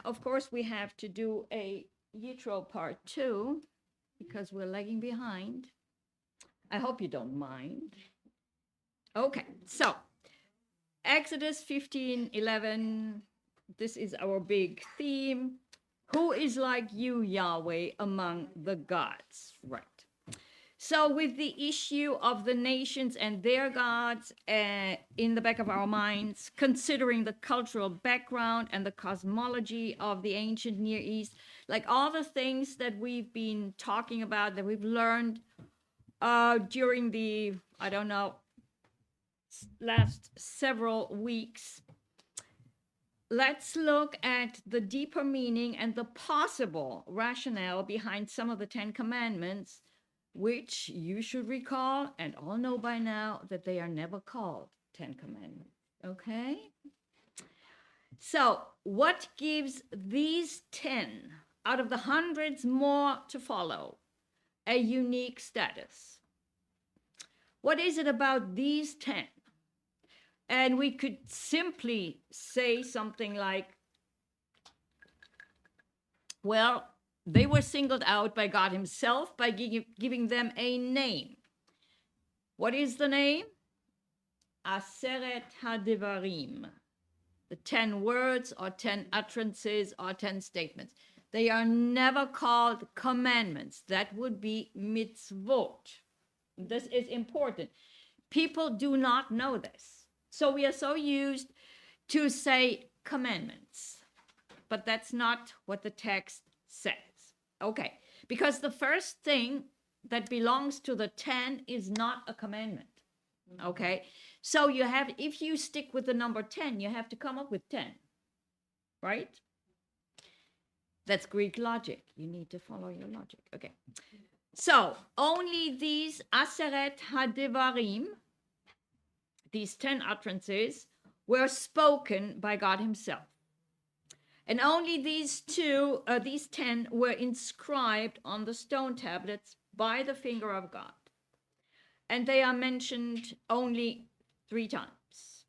of course, we have to do a Yitro part 2 because we're lagging behind. I hope you don't mind. Okay, so Exodus 15:11. This is our big theme. Who is like you, Yahweh, among the gods? Right. So with the issue of the nations and their gods in the back of our minds, considering the cultural background and the cosmology of the ancient Near East, like all the things that we've been talking about, that we've learned during the, I don't know, last several weeks, let's look at the deeper meaning and the possible rationale behind some of the Ten Commandments, which you should recall and all know by now that they are never called Ten Commandments. Okay? So, what gives these 10 out of the hundreds more to follow a unique status? What is it about these 10? And we could simply say something like, well, they were singled out by God himself by giving them a name. What is the name? Aseret HaDevarim. The 10 words or 10 utterances or 10 statements. They are never called commandments. That would be mitzvot. This is important. People do not know this. So we are so used to say commandments. But that's not what the text says. Okay, because the first thing that belongs to the 10 is not a commandment. Okay, so you have, if you stick with the number 10, you have to come up with 10, right? That's Greek logic. You need to follow your logic. Okay, so only these Aseret HaDevarim, these 10 utterances, were spoken by God himself. And only these 10 were inscribed on the stone tablets by the finger of God. And they are mentioned only 3 times.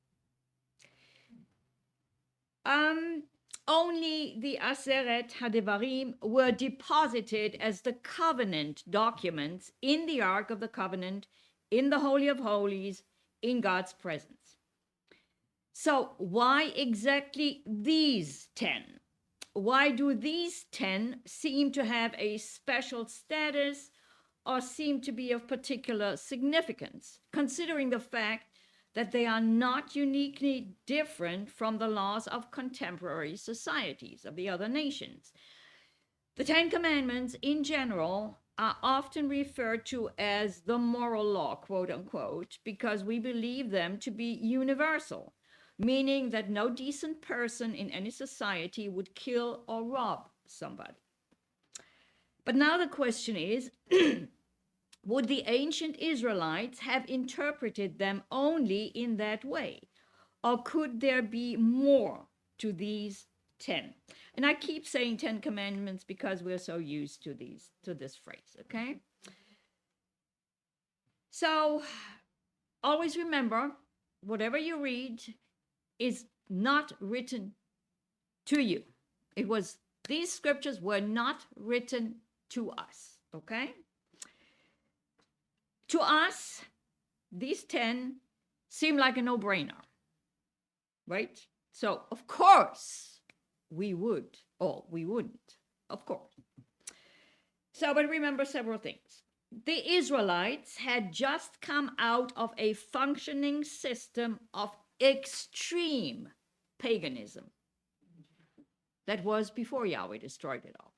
Only the Aseret HaDevarim were deposited as the covenant documents in the Ark of the Covenant, in the Holy of Holies, in God's presence. So why exactly these 10? Why do these 10 seem to have a special status or seem to be of particular significance, considering the fact that they are not uniquely different from the laws of contemporary societies of the other nations? The 10 Commandments in general are often referred to as the moral law, quote unquote, because we believe them to be universal, meaning that no decent person in any society would kill or rob somebody. But now the question is, would the ancient Israelites have interpreted them only in that way? Or could there be more to these 10? And I keep saying 10 commandments because we're so used to this phrase, okay? So always remember, whatever you read is not written to you. These scriptures were not written to us, okay? To us, these 10 seem like a no-brainer, right? So, of course, we would, or we wouldn't, of course. So, but remember several things. The Israelites had just come out of a functioning system of extreme paganism that was before Yahweh destroyed it all.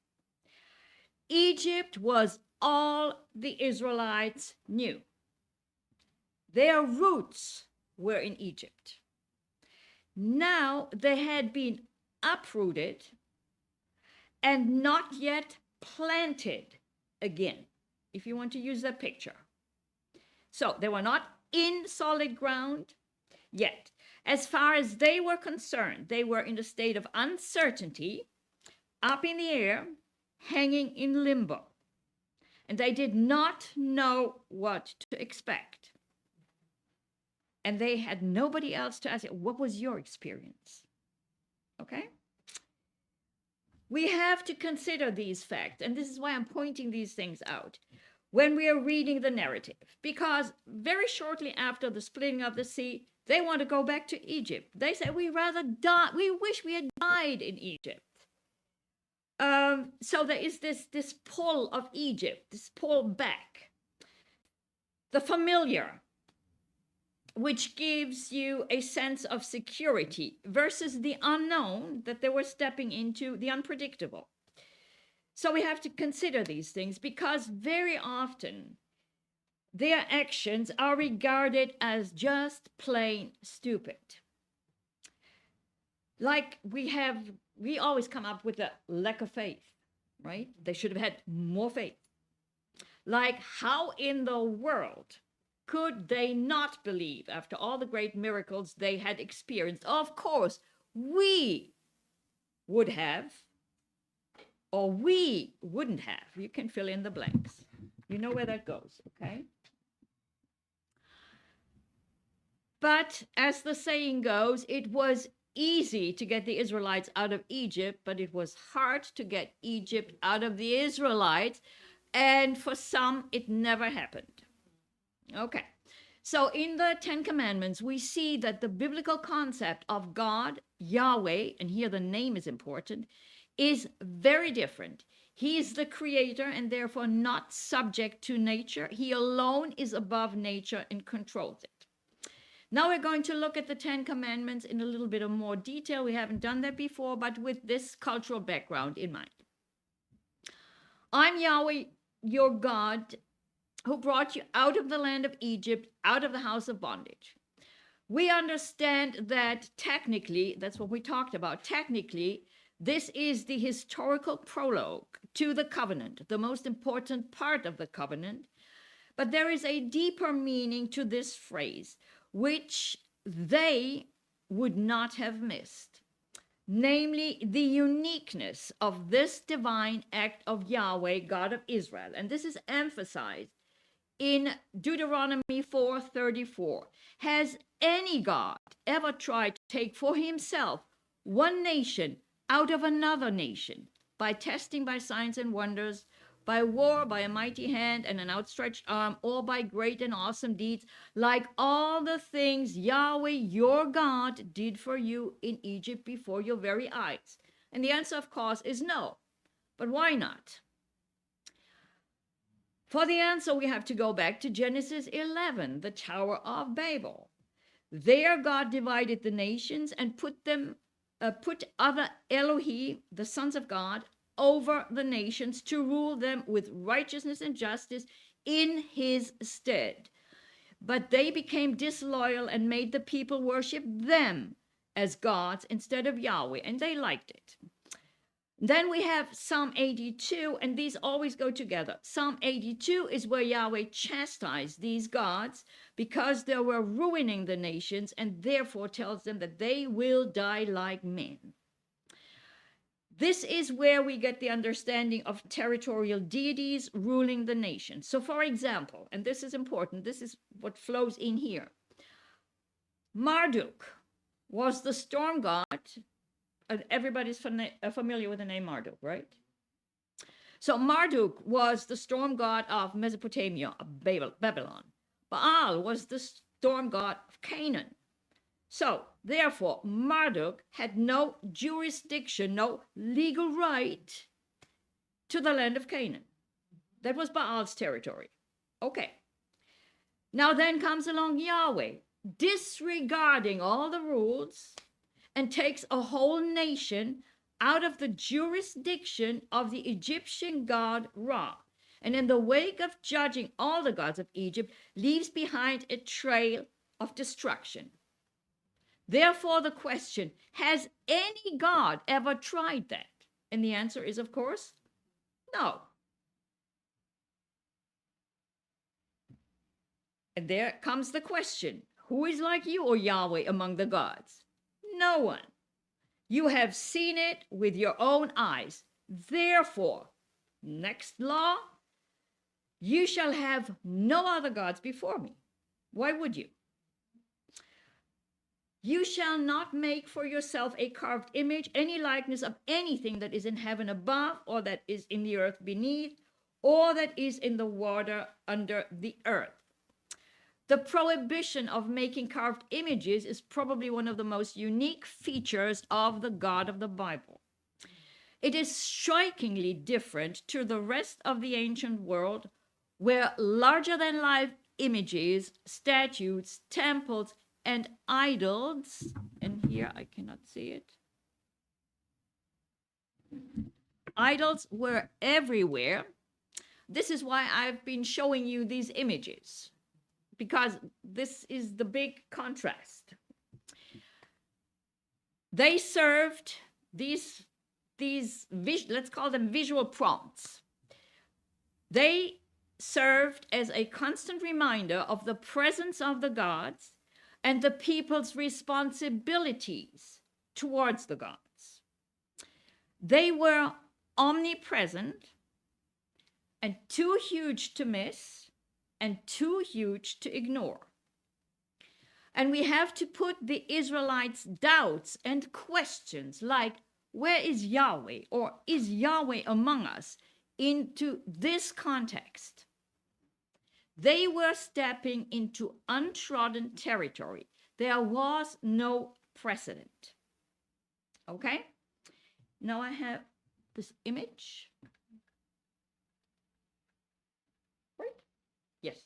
Egypt was all the Israelites knew. Their roots were in Egypt. Now they had been uprooted and not yet planted again, if you want to use that picture. So they were not in solid ground yet. As far as they were concerned, they were in a state of uncertainty, up in the air, hanging in limbo. And they did not know what to expect. And they had nobody else to ask, what was your experience? Okay? We have to consider these facts, and this is why I'm pointing these things out when we are reading the narrative, because very shortly after the splitting of the sea, they want to go back to Egypt. They say, we rather die, we wish we had died in Egypt. So there is this pull of Egypt, this pull back. The familiar, which gives you a sense of security, versus the unknown that they were stepping into, the unpredictable. So we have to consider these things, because very often their actions are regarded as just plain stupid. Like we always come up with a lack of faith, right? They should have had more faith. Like, how in the world could they not believe after all the great miracles they had experienced? Of course, we would have, or we wouldn't have. You can fill in the blanks. You know where that goes, okay? But as the saying goes, it was easy to get the Israelites out of Egypt, but it was hard to get Egypt out of the Israelites. And for some, it never happened. Okay. So in the Ten Commandments, we see that the biblical concept of God, Yahweh, and here the name is important, is very different. He is the creator and therefore not subject to nature. He alone is above nature and controls it. Now we're going to look at the Ten Commandments in a little bit of more detail. We haven't done that before, but with this cultural background in mind. I'm Yahweh, your God, who brought you out of the land of Egypt, out of the house of bondage. We understand that technically, that's what we talked about, technically, this is the historical prologue to the covenant, the most important part of the covenant. But there is a deeper meaning to this phrase, which they would not have missed, namely the uniqueness of this divine act of Yahweh, God of Israel. And this is emphasized in Deuteronomy 4:34. Has any God ever tried to take for himself one nation out of another nation by testing, by signs and wonders, by war, by a mighty hand and an outstretched arm, or by great and awesome deeds, like all the things Yahweh, your God, did for you in Egypt before your very eyes? And the answer, of course, is no. But why not? For the answer, we have to go back to Genesis 11, the Tower of Babel. There, God divided the nations and put other Elohim, the sons of God, over the nations to rule them with righteousness and justice in his stead. But they became disloyal and made the people worship them as gods instead of Yahweh, and they liked it. Then we have Psalm 82, and these always go together. Psalm 82 is where Yahweh chastised these gods because they were ruining the nations, and therefore tells them that they will die like men. This is where we get the understanding of territorial deities ruling the nation. So, for example, and this is important, this is what flows in here. Marduk was the storm god. Everybody's familiar with the name Marduk, right? So Marduk was the storm god of Mesopotamia, of Babylon. Baal was the storm god of Canaan. So, therefore, Marduk had no jurisdiction, no legal right to the land of Canaan. That was Baal's territory. Okay. Now then comes along Yahweh, disregarding all the rules, and takes a whole nation out of the jurisdiction of the Egyptian god Ra. And in the wake of judging all the gods of Egypt, leaves behind a trail of destruction. Therefore, the question, has any God ever tried that? And the answer is, of course, no. And there comes the question, who is like you, O Yahweh, among the gods? No one. You have seen it with your own eyes. Therefore, next law, you shall have no other gods before me. Why would you? You shall not make for yourself a carved image, any likeness of anything that is in heaven above, or that is in the earth beneath, or that is in the water under the earth. The prohibition of making carved images is probably one of the most unique features of the God of the Bible. It is strikingly different to the rest of the ancient world, where larger-than-life images, statues, temples, and idols, and here I cannot see it, idols were everywhere. This is why I've been showing you these images, because this is the big contrast. They served these let's call them visual prompts. They served as a constant reminder of the presence of the gods and the people's responsibilities towards the gods. They were omnipresent and too huge to miss and too huge to ignore. And we have to put the Israelites' doubts and questions like, where is Yahweh, or is Yahweh among us, into this context. They were stepping into untrodden territory. There was no precedent. Okay? Now I have this image. Right? Yes.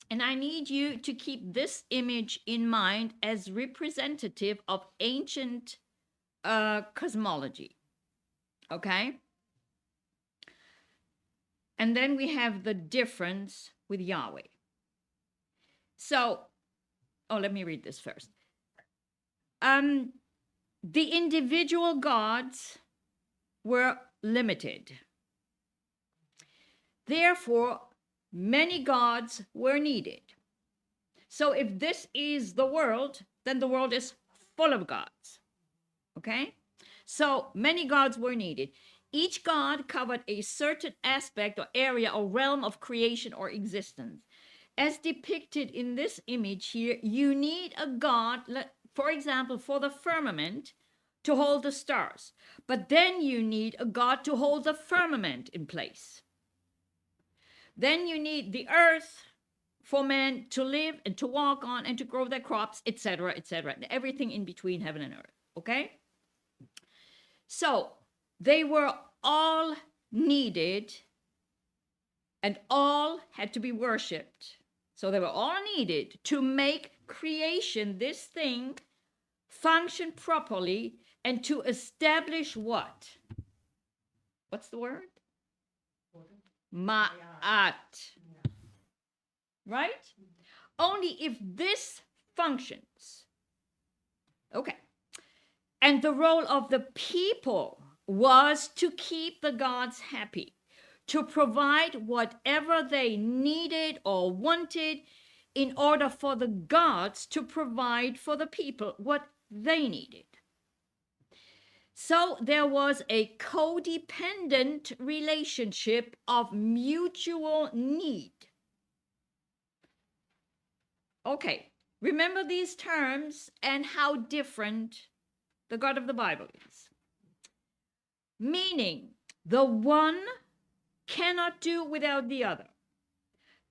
And I need you to keep this image in mind as representative of ancient cosmology. Okay? And then we have the difference with Yahweh. So, let me read this first. The individual gods were limited. Therefore, many gods were needed. So if this is the world, then the world is full of gods. Okay? So many gods were needed. Each god covered a certain aspect or area or realm of creation or existence. As depicted in this image here, you need a god, for example, for the firmament to hold the stars. But then you need a god to hold the firmament in place. Then you need the earth for men to live and to walk on and to grow their crops, etc., etc., and everything in between heaven and earth. Okay? So they were all needed and all had to be worshipped. So they were all needed to make creation, this thing, function properly and to establish what? What's the word? Ma'at. Right? Only if this functions. Okay. And the role of the people was to keep the gods happy, to provide whatever they needed or wanted in order for the gods to provide for the people what they needed. So there was a codependent relationship of mutual need. Okay, remember these terms and how different the God of the Bible is. Meaning, the one cannot do without the other.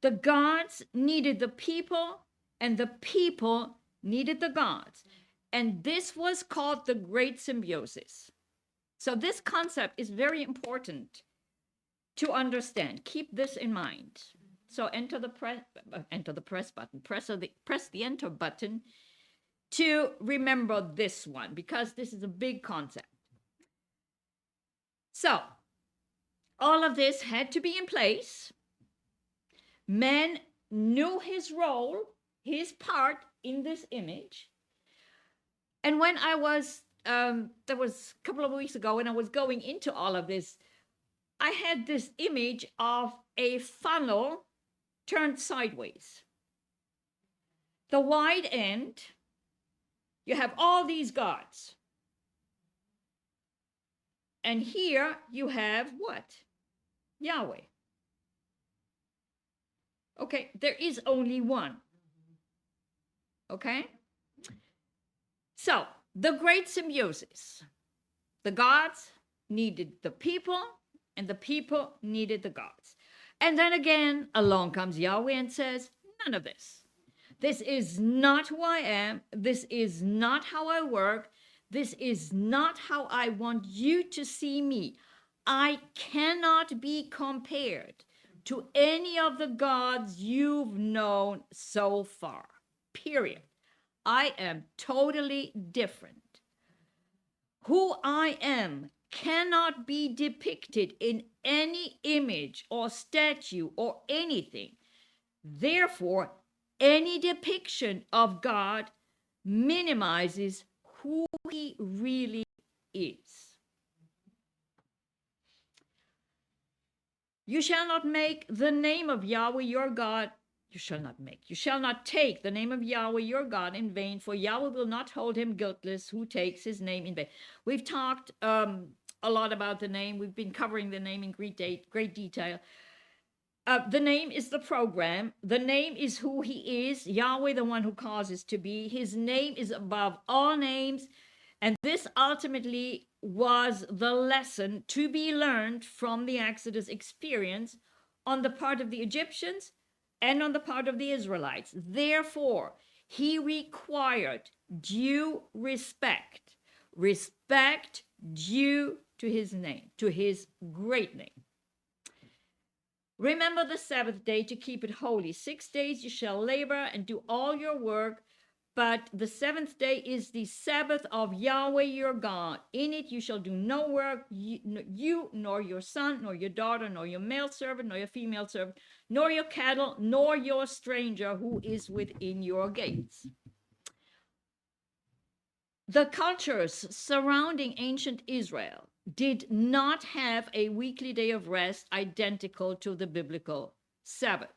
The gods needed the people, and the people needed the gods. And this was called the great symbiosis. So this concept is very important to understand. Keep this in mind. So enter the press button. Press the enter button to remember this one, because this is a big concept. So all of this had to be in place. Man knew his role, his part in this image. And when I was, that was a couple of weeks ago, when I was going into all of this, I had this image of a funnel turned sideways. The wide end, you have all these gods. And here you have what? Yahweh. Okay, there is only one. Okay? So, the great symbiosis. The gods needed the people, and the people needed the gods. And then again, along comes Yahweh and says, none of this. This is not who I am. This is not how I work. This is not how I want you to see me. I cannot be compared to any of the gods you've known so far. Period. I am totally different. Who I am cannot be depicted in any image or statue or anything. Therefore, any depiction of God minimizes who he really is. You shall not make the name of Yahweh your God. You shall not take the name of Yahweh your God in vain, for Yahweh will not hold him guiltless who takes his name in vain. We've talked a lot about the name. We've been covering the name in great detail. The name is the program. The name is who he is. Yahweh, the one who causes to be. His name is above all names. And this ultimately was the lesson to be learned from the Exodus experience on the part of the Egyptians and on the part of the Israelites. Therefore, he required due respect due to his name, to his great name. Remember the Sabbath day to keep it holy. 6 days you shall labor and do all your work, but the seventh day is the Sabbath of Yahweh your God. In it you shall do no work, you nor your son, nor your daughter, nor your male servant, nor your female servant, nor your cattle, nor your stranger who is within your gates. The cultures surrounding ancient Israel did not have a weekly day of rest identical to the biblical Sabbath.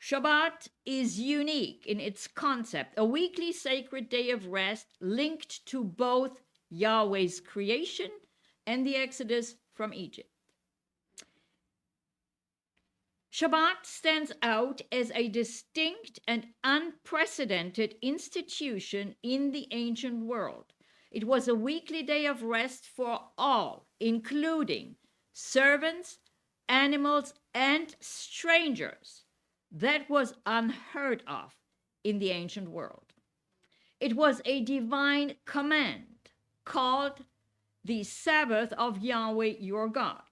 Shabbat is unique in its concept, a weekly sacred day of rest linked to both Yahweh's creation and the Exodus from Egypt. Shabbat stands out as a distinct and unprecedented institution in the ancient world. It was a weekly day of rest for all, including servants, animals, and strangers. That was unheard of in the ancient world. It was a divine command called the Sabbath of Yahweh your God.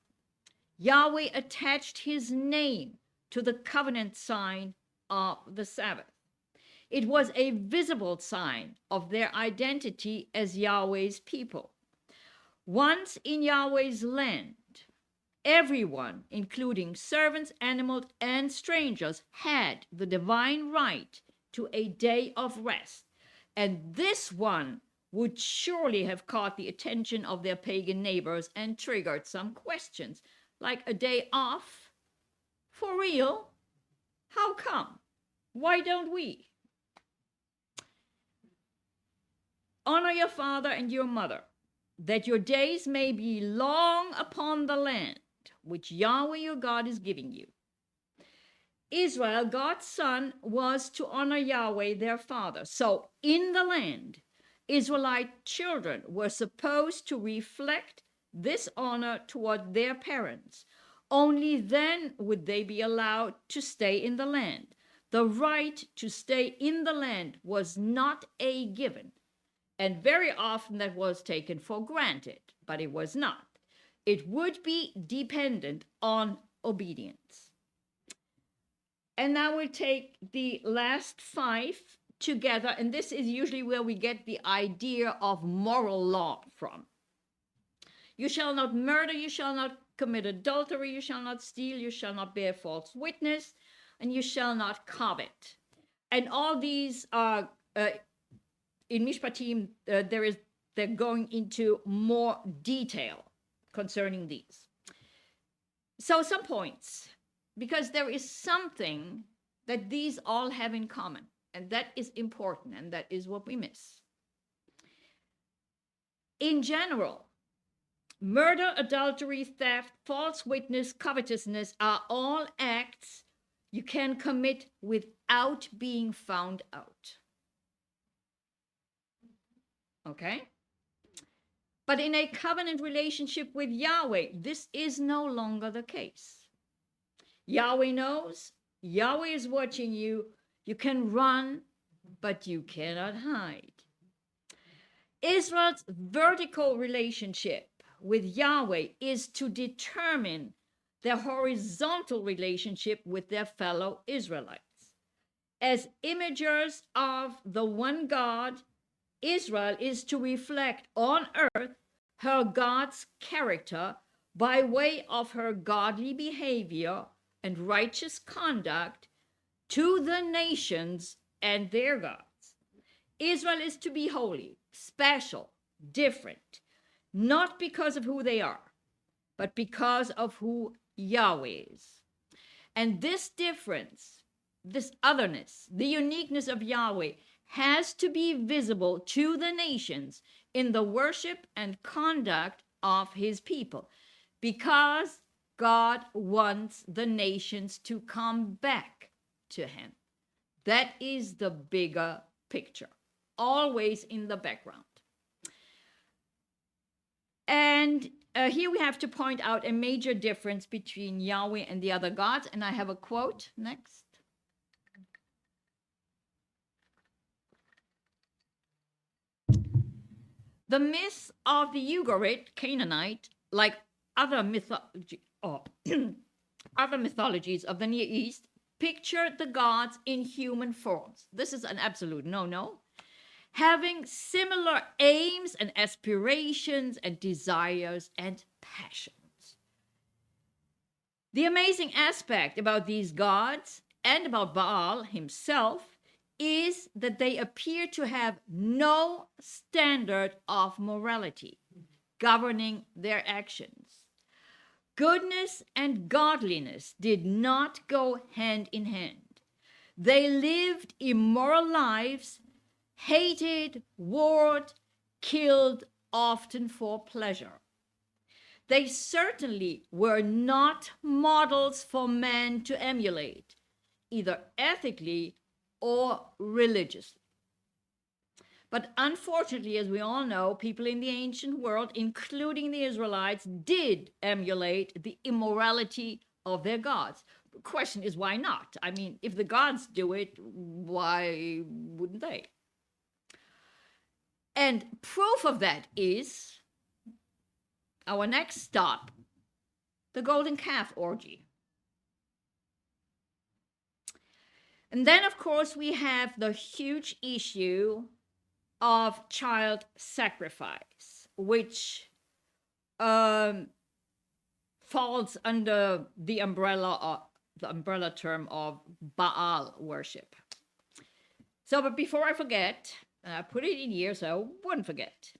Yahweh attached his name to the covenant sign of the Sabbath. It was a visible sign of their identity as Yahweh's people. Once in Yahweh's land, everyone, including servants, animals, and strangers, had the divine right to a day of rest. And this one would surely have caught the attention of their pagan neighbors and triggered some questions. Like a day off? For real? How come? Why don't we? Honor your father and your mother, that your days may be long upon the land which Yahweh your God is giving you. Israel, God's son, was to honor Yahweh their father. So in the land, Israelite children were supposed to reflect this honor toward their parents. Only then would they be allowed to stay in the land. The right to stay in the land was not a given, and very often that was taken for granted, but it was not. It would be dependent on obedience. And now we'll take the last 5 together, and this is usually where we get the idea of moral law from. You shall not murder, you shall not commit adultery, you shall not steal, you shall not bear false witness, and you shall not covet. And all these are, in Mishpatim, they're going into more detail concerning these. So some points, because there is something that these all have in common, and that is important, and that is what we miss. In general, murder, adultery, theft, false witness, covetousness are all acts you can commit without being found out. Okay? But in a covenant relationship with Yahweh, this is no longer the case. Yahweh knows, Yahweh is watching you. You can run, but you cannot hide. Israel's vertical relationship with Yahweh is to determine their horizontal relationship with their fellow Israelites. As imagers of the one God, Israel is to reflect on earth her God's character by way of her godly behavior and righteous conduct to the nations and their gods. Israel is to be holy, special, different, not because of who they are, but because of who Yahweh is. And this difference, this otherness, the uniqueness of Yahweh has to be visible to the nations in the worship and conduct of his people, because God wants the nations to come back to him. That is the bigger picture, always in the background. And here we have to point out a major difference between Yahweh and the other gods. And I have a quote next. The myth of the Ugarit Canaanite, like other other mythologies of the Near East, picture the gods in human forms. This is an absolute no-no. Having similar aims and aspirations and desires and passions. The amazing aspect about these gods and about Baal himself is that they appear to have no standard of morality governing their actions. Goodness and godliness did not go hand in hand. They lived immoral lives, hated, warred, killed, often for pleasure. They certainly were not models for men to emulate, either ethically or religiously. But unfortunately, as we all know, people in the ancient world, including the Israelites, did emulate the immorality of their gods. The question is, why not? I mean, if the gods do it, why wouldn't they? And proof of that is our next stop, the golden calf orgy. And then, of course, we have the huge issue of child sacrifice, which falls under the umbrella term of Baal worship. So, but before I forget, I put it in here so I wouldn't forget.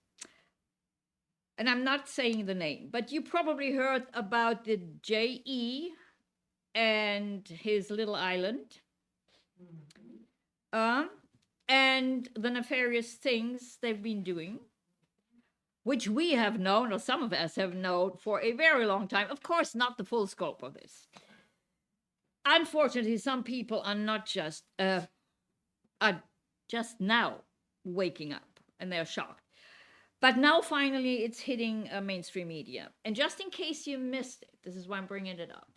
And I'm not saying the name, but you probably heard about the J.E. and his little island. And the nefarious things they've been doing, which we have known, or some of us have known, for a very long time. Of course, not the full scope of this. Unfortunately, some people are not just now waking up, and they're shocked. But now, finally, it's hitting mainstream media. And just in case you missed it, this is why I'm bringing it up.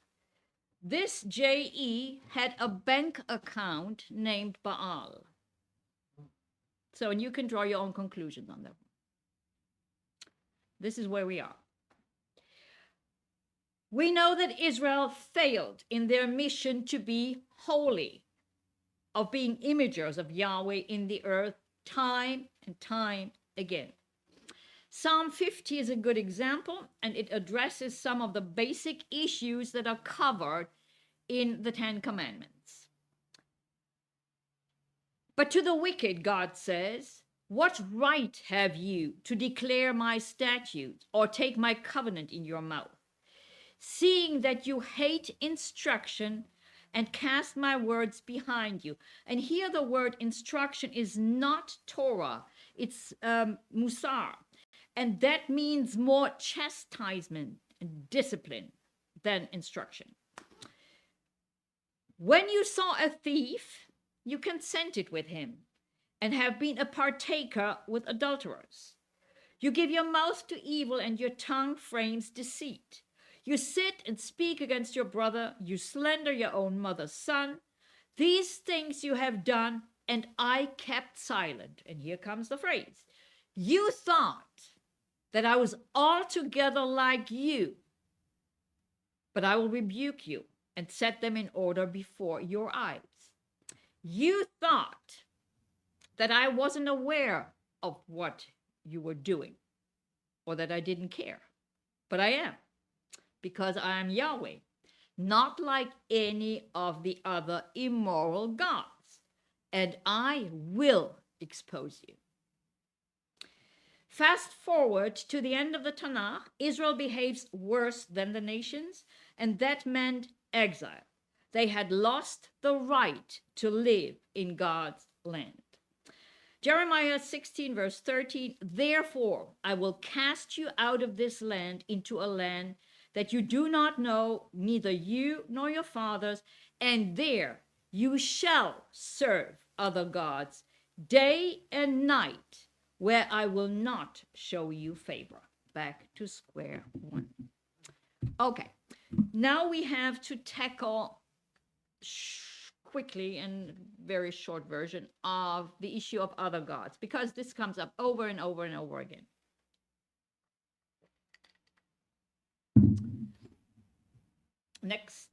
This J.E. had a bank account named Baal. So, and you can draw your own conclusions on that. This is where we are. We know that Israel failed in their mission to be holy, of being imagers of Yahweh in the earth time and time again. Psalm 50 is a good example, and it addresses some of the basic issues that are covered in the Ten Commandments. But to the wicked, God says, what right have you to declare my statutes or take my covenant in your mouth, seeing that you hate instruction and cast my words behind you? And here the word instruction is not Torah, it's musar. And that means more chastisement and discipline than instruction. When you saw a thief, you consented with him and have been a partaker with adulterers. You give your mouth to evil and your tongue frames deceit. You sit and speak against your brother. You slander your own mother's son. These things you have done, and I kept silent. And here comes the phrase. You thought that I was altogether like you, but I will rebuke you and set them in order before your eyes. You thought that I wasn't aware of what you were doing or that I didn't care, but I am, because I am Yahweh, not like any of the other immoral gods, and I will expose you. Fast forward to the end of the Tanakh, Israel behaves worse than the nations, and that meant exile. They had lost the right to live in God's land. Jeremiah 16, verse 13, therefore I will cast you out of this land into a land that you do not know, neither you nor your fathers, and there you shall serve other gods day and night, where I will not show you favor. Back to square one. Okay, now we have to tackle quickly and very short version of the issue of other gods, because this comes up over and over and over again. Next.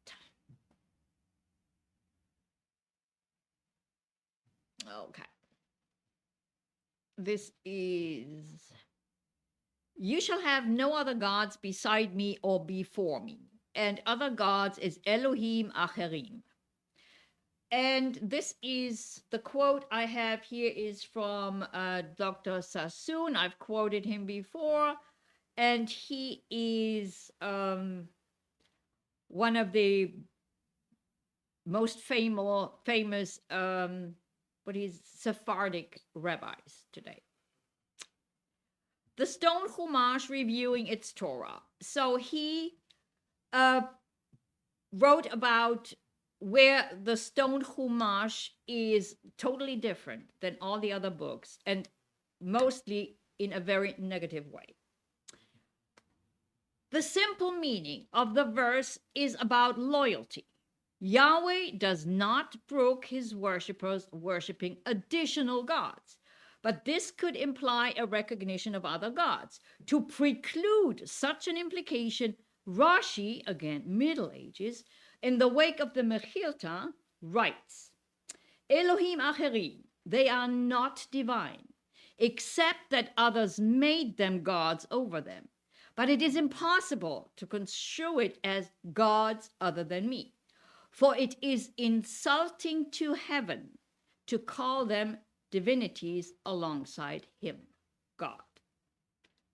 Okay. This is, you shall have no other gods beside me or before me, and other gods is Elohim Acherim. And this is, the quote I have here is from Dr. Sassoon. I've quoted him before, and he is one of the most famous Sephardic rabbis today. The Stone Chumash reviewing its Torah. So he wrote about where the Stone Chumash is totally different than all the other books, and mostly in a very negative way. The simple meaning of the verse is about loyalty. Yahweh does not brook his worshippers worshiping additional gods, but this could imply a recognition of other gods. To preclude such an implication, Rashi, again, Middle Ages, in the wake of the Mechilta, writes, Elohim Acherim, they are not divine, except that others made them gods over them. But it is impossible to construe it as gods other than me, for it is insulting to heaven to call them divinities alongside him, God.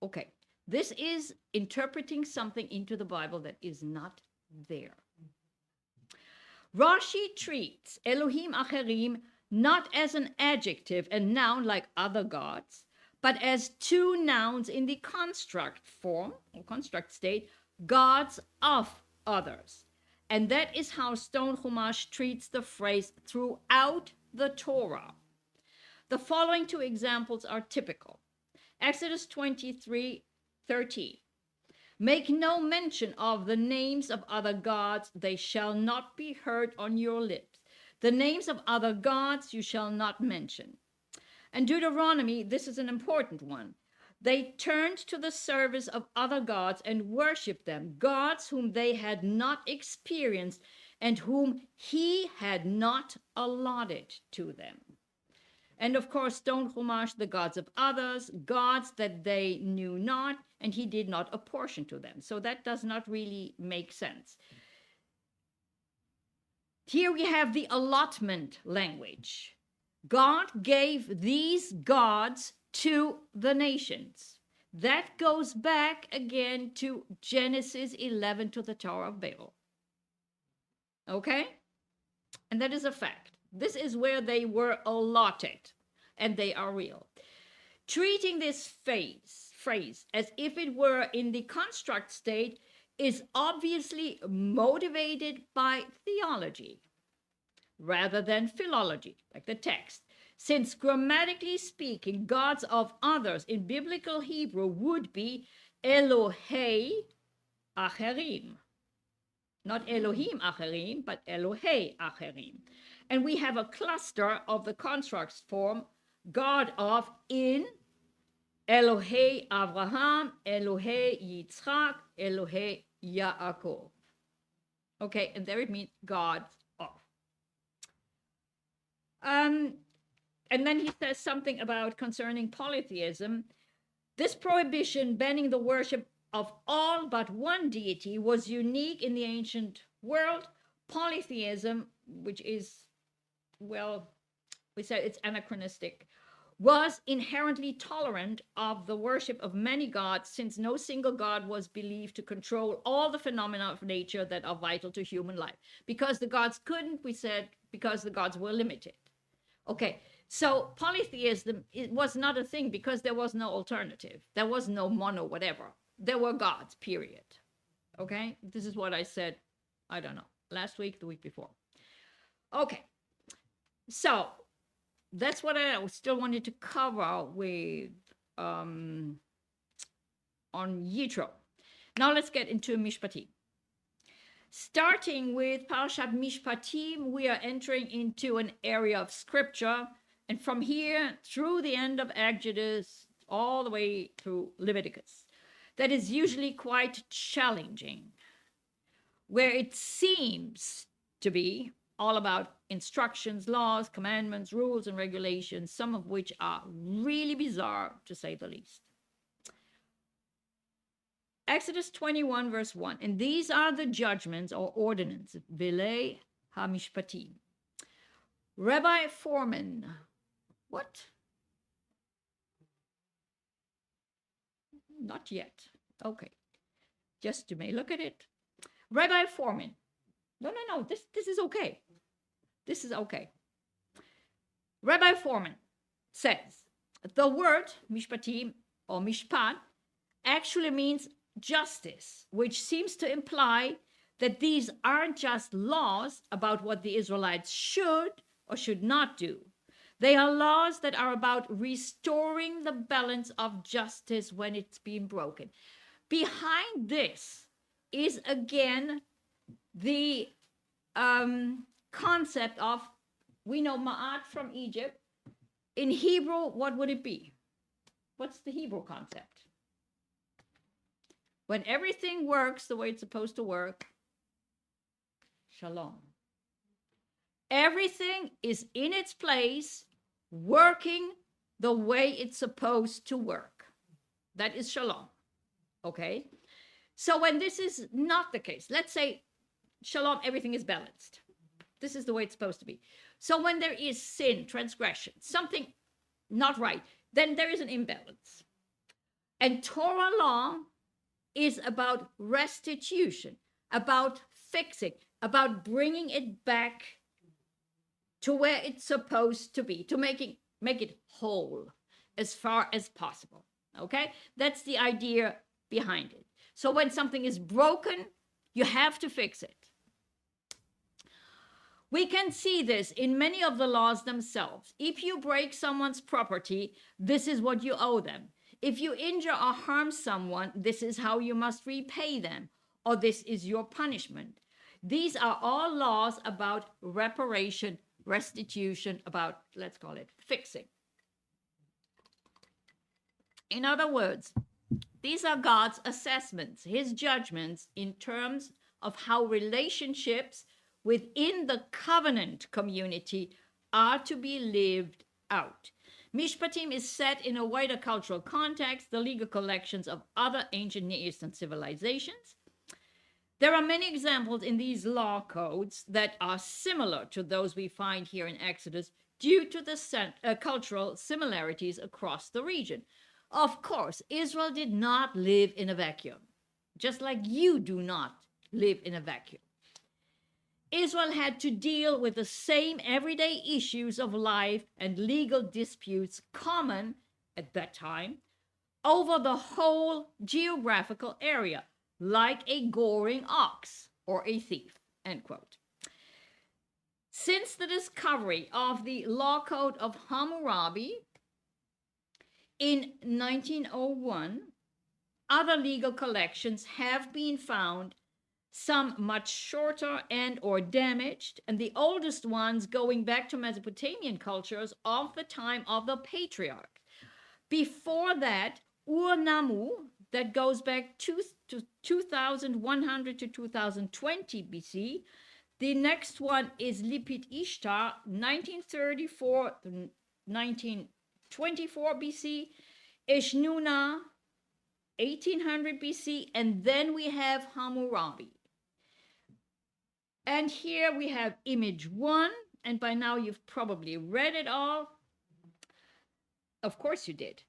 Okay, this is interpreting something into the Bible that is not there. Rashi treats Elohim Acherim not as an adjective and noun like other gods, but as two nouns in the construct form, or construct state, gods of others. And that is how Stone Chumash treats the phrase throughout the Torah. The following two examples are typical. Exodus 23:13. Make no mention of the names of other gods, they shall not be heard on your lips. The names of other gods you shall not mention. And Deuteronomy, this is an important one. They turned to the service of other gods and worshiped them, gods whom they had not experienced and whom he had not allotted to them. And of course, Stone Chumash, the gods of others, gods that they knew not, and he did not apportion to them. So that does not really make sense. Here we have the allotment language. God gave these gods to the nations. That goes back again to Genesis 11 to the Tower of Babel. Okay? And that is a fact. This is where they were allotted, and they are real. Treating this phrase as if it were in the construct state is obviously motivated by theology. rather than philology, like the text. Since grammatically speaking, gods of others in biblical Hebrew would be Elohei Acherim. Not Elohim Acherim, but Elohei Acherim. And we have a cluster of the construct form God of in Elohei Avraham, Elohei Yitzchak, Elohei Yaakov. Okay, and there it means God of. And then he says something about concerning polytheism. This prohibition banning the worship of all but one deity was unique in the ancient world. Polytheism, which is, well, we said it's anachronistic, was inherently tolerant of the worship of many gods, since no single god was believed to control all the phenomena of nature that are vital to human life. Because the gods couldn't, we said, because the gods were limited. Okay, so polytheism, it was not a thing because there was no alternative. There was no mono whatever. There were gods, period. Okay, this is what I said, I don't know, last week, the week before. Okay, so that's what I still wanted to cover with on Yitro. Now let's get into Mishpatim. Starting with Parashat Mishpatim, we are entering into an area of scripture, and from here through the end of Exodus, all the way through Leviticus, that is usually quite challenging, where it seems to be all about instructions, laws, commandments, rules, and regulations, some of which are really bizarre, to say the least. Exodus 21, verse 1, and these are the judgments or ordinances, Vilei HaMishpatim. Rabbi Foreman, what? Not yet. Okay. Just you may look at it. Rabbi Foreman. No, this is okay. This is okay. Rabbi Foreman says the word Mishpatim or Mishpat actually means justice, which seems to imply that these aren't just laws about what the Israelites should or should not do. They are laws that are about restoring the balance of justice when it's been broken. Behind this is again the concept of, we know Ma'at from Egypt. In Hebrew, what would it be? What's the Hebrew concept? When everything works the way it's supposed to work, shalom. Everything is in its place, working the way it's supposed to work. That is shalom. Okay? So when this is not the case, let's say shalom, everything is balanced. This is the way it's supposed to be. So when there is sin, transgression, something not right, then there is an imbalance. And Torah law is about restitution, about fixing, about bringing it back to where it's supposed to be, to make it whole as far as possible. Okay? That's the idea behind it. So when something is broken, you have to fix it. We can see this in many of the laws themselves. If you break someone's property, this is what you owe them. If you injure or harm someone, this is how you must repay them, or this is your punishment. These are all laws about reparation, restitution, about, let's call it, fixing. In other words, these are God's assessments, his judgments in terms of how relationships within the covenant community are to be lived out. Mishpatim is set in a wider cultural context, the legal collections of other ancient Near Eastern civilizations. There are many examples in these law codes that are similar to those we find here in Exodus due to the cultural similarities across the region. Of course, Israel did not live in a vacuum, just like you do not live in a vacuum. Israel had to deal with the same everyday issues of life and legal disputes common at that time over the whole geographical area, like a goring ox or a thief, end quote. Since the discovery of the law code of Hammurabi in 1901, other legal collections have been found, some much shorter and or damaged, and the oldest ones going back to Mesopotamian cultures of the time of the patriarch. Before that, Ur-Nammu, that goes back to 2100 to 2020 BC. The next one is Lipit Ishtar, 1934 to 1924 BC, Eshnuna, 1800 BC, and then we have Hammurabi. And here we have image 1, and by now you've probably read it all. Of course you did.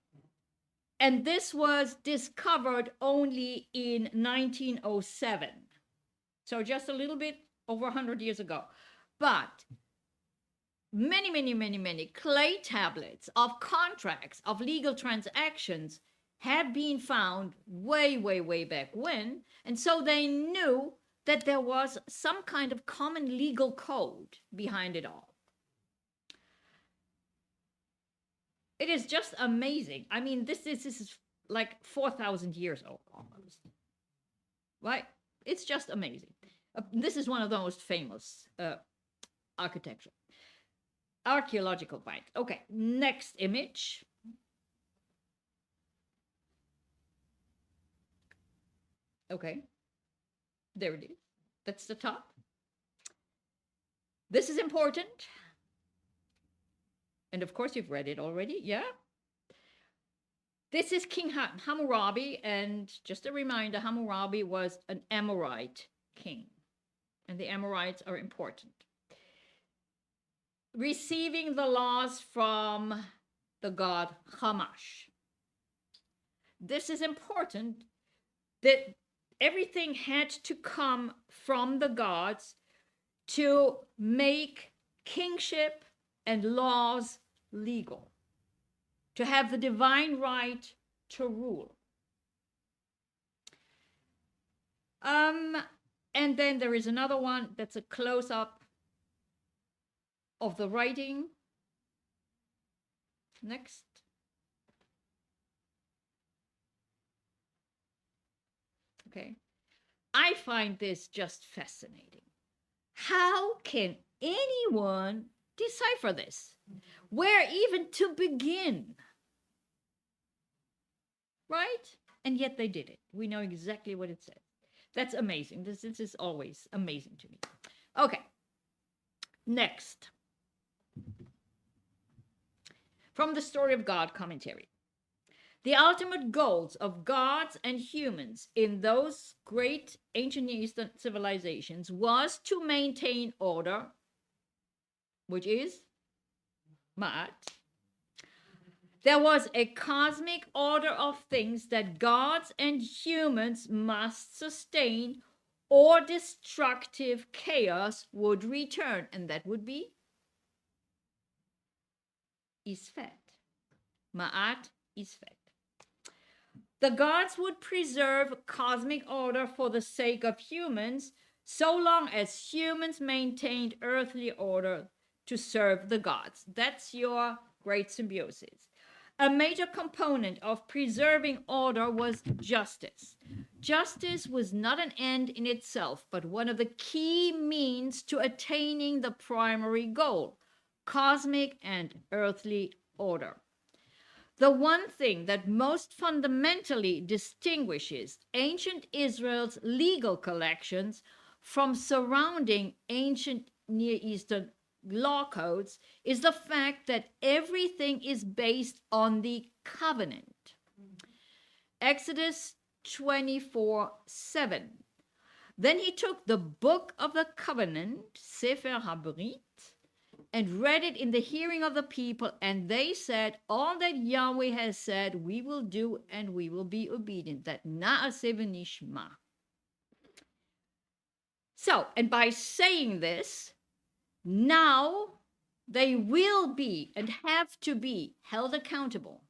And this was discovered only in 1907. So just a little bit over 100 years ago. But many clay tablets of contracts, of legal transactions had been found way back when. And so they knew that there was some kind of common legal code behind it all. It is just amazing. I mean, this is like 4,000 years old almost, right? It's just amazing. This is one of the most famous archaeological finds. Okay, next image. Okay, there it is. That's the top. This is important. And of course, you've read it already, yeah? This is King Hammurabi, and just a reminder, Hammurabi was an Amorite king, and the Amorites are important. Receiving the laws from the god Shamash. This is important, that everything had to come from the gods to make kingship and laws legal, to have the divine right to rule. And then there is another one that's a close-up of the writing. Next. Okay. I find this just fascinating. How can anyone decipher this? Where even to begin? Right? And yet they did it. We know exactly what it says. That's amazing. This is always amazing to me. Okay. Next. From the Story of God commentary. The ultimate goals of gods and humans in those great ancient Near Eastern civilizations was to maintain order, which is Ma'at. There was a cosmic order of things that gods and humans must sustain, or destructive chaos would return, and that would be Isfet. Ma'at Isfet. The gods would preserve cosmic order for the sake of humans, so long as humans maintained earthly order to serve the gods. That's your great symbiosis. A major component of preserving order was justice. Justice was not an end in itself, but one of the key means to attaining the primary goal, cosmic and earthly order. The one thing that most fundamentally distinguishes ancient Israel's legal collections from surrounding ancient Near Eastern law codes is the fact that everything is based on the covenant. Exodus 24:7. Then he took the book of the covenant, Sefer HaBrit, and read it in the hearing of the people, and they said, all that Yahweh has said, we will do, and we will be obedient. That na'aseh v'nishma. So, and by saying this, now they will be and have to be held accountable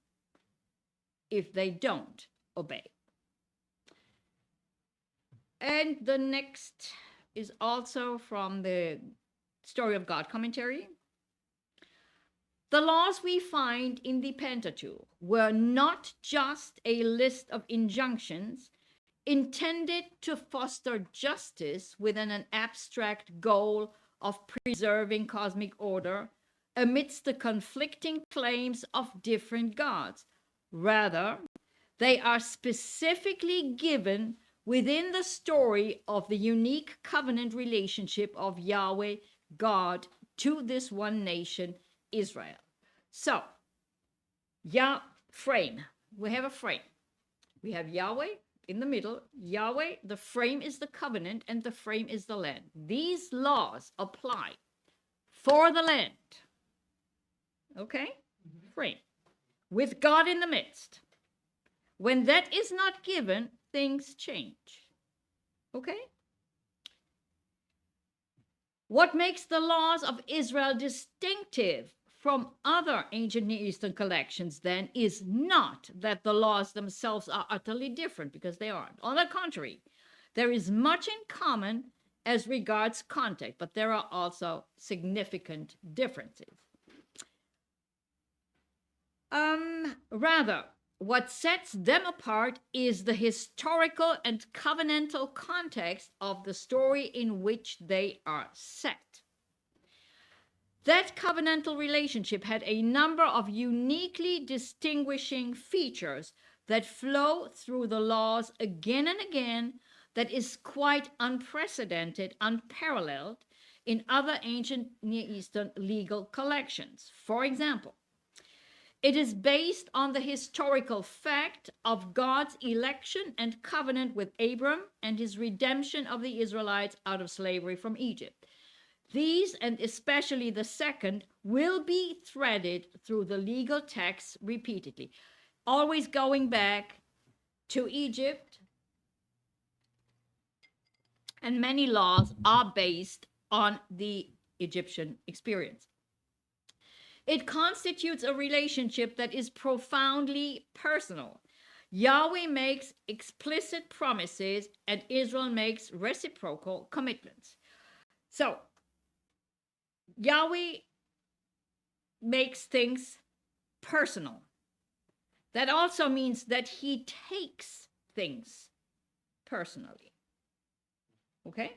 if they don't obey. And the next is also from the Story of God commentary. The laws we find in the Pentateuch were not just a list of injunctions intended to foster justice within an abstract goal of preserving cosmic order amidst the conflicting claims of different gods. Rather, they are specifically given within the story of the unique covenant relationship of Yahweh, God, to this one nation, Israel. So, frame. We have a frame. We have Yahweh in the middle. Yahweh, the frame is the covenant, and the frame is the land. These laws apply for the land. Okay? Frame. With God in the midst. When that is not given, things change. Okay? What makes the laws of Israel distinctive from other ancient Near Eastern collections, then, is not that the laws themselves are utterly different, because they aren't. On the contrary, there is much in common as regards context, but there are also significant differences. Rather, what sets them apart is the historical and covenantal context of the story in which they are set. That covenantal relationship had a number of uniquely distinguishing features that flow through the laws again and again, that is quite unprecedented, unparalleled in other ancient Near Eastern legal collections. For example, it is based on the historical fact of God's election and covenant with Abram and his redemption of the Israelites out of slavery from Egypt. These, and especially the second, will be threaded through the legal texts repeatedly, always going back to Egypt, and many laws are based on the Egyptian experience. It constitutes a relationship that is profoundly personal. Yahweh makes explicit promises, and Israel makes reciprocal commitments. So, Yahweh makes things personal. That also means that he takes things personally. Okay?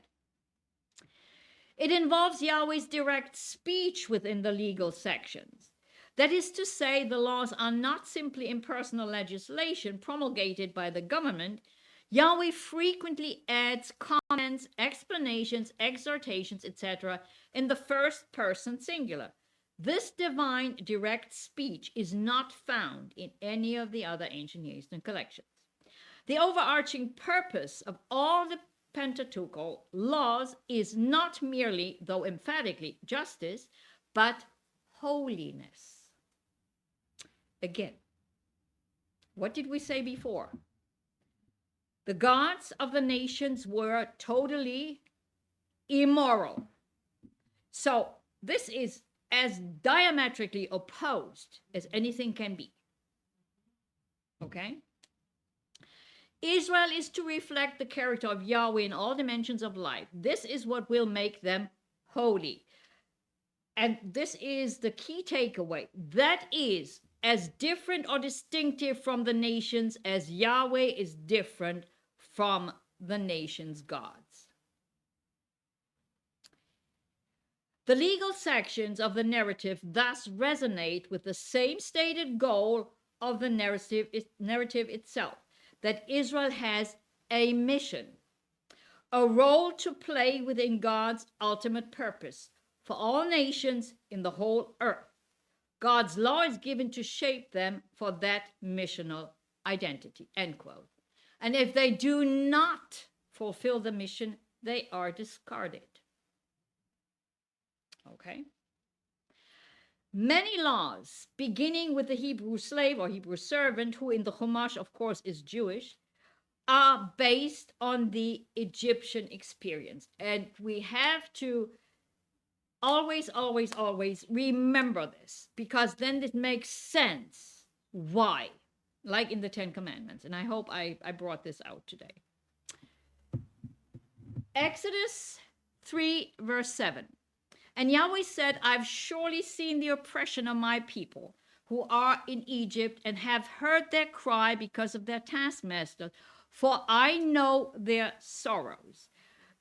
It involves Yahweh's direct speech within the legal sections. That is to say, the laws are not simply impersonal legislation promulgated by the government. Yahweh frequently adds comments, explanations, exhortations, etc. in the first person singular. This divine direct speech is not found in any of the other ancient Near Eastern collections. The overarching purpose of all the Pentateuchal laws is not merely, though emphatically, justice, but holiness. Again, what did we say before? The gods of the nations were totally immoral. So this is as diametrically opposed as anything can be. Okay? Israel is to reflect the character of Yahweh in all dimensions of life. This is what will make them holy. And this is the key takeaway. That is as different or distinctive from the nations as Yahweh is different from the nations' gods. The legal sections of the narrative thus resonate with the same stated goal of the narrative itself, that Israel has a mission, a role to play within God's ultimate purpose for all nations in the whole earth. God's law is given to shape them for that missional identity, end quote. And if they do not fulfill the mission, they are discarded. Okay? Many laws, beginning with the Hebrew slave or Hebrew servant, who in the Chumash, of course, is Jewish, are based on the Egyptian experience. And we have to always, always, always remember this, because then it makes sense why, like in the Ten Commandments. And I hope I brought this out today. Exodus 3, verse 7. And Yahweh said, I've surely seen the oppression of my people who are in Egypt, and have heard their cry because of their taskmasters, for I know their sorrows.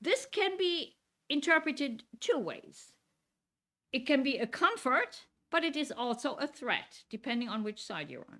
This can be interpreted two ways. It can be a comfort, but it is also a threat, depending on which side you're on.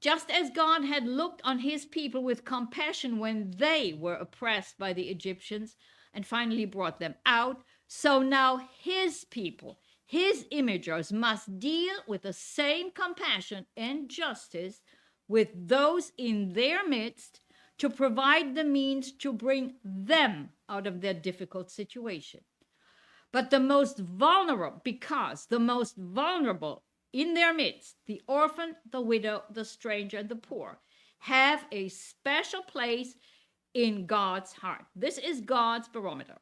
Just as God had looked on his people with compassion when they were oppressed by the Egyptians and finally brought them out, so now his people, his imagers, must deal with the same compassion and justice with those in their midst to provide the means to bring them out of their difficult situation. But the most vulnerable, because the most vulnerable in their midst, the orphan, the widow, the stranger, and the poor, have a special place in God's heart. This is God's barometer.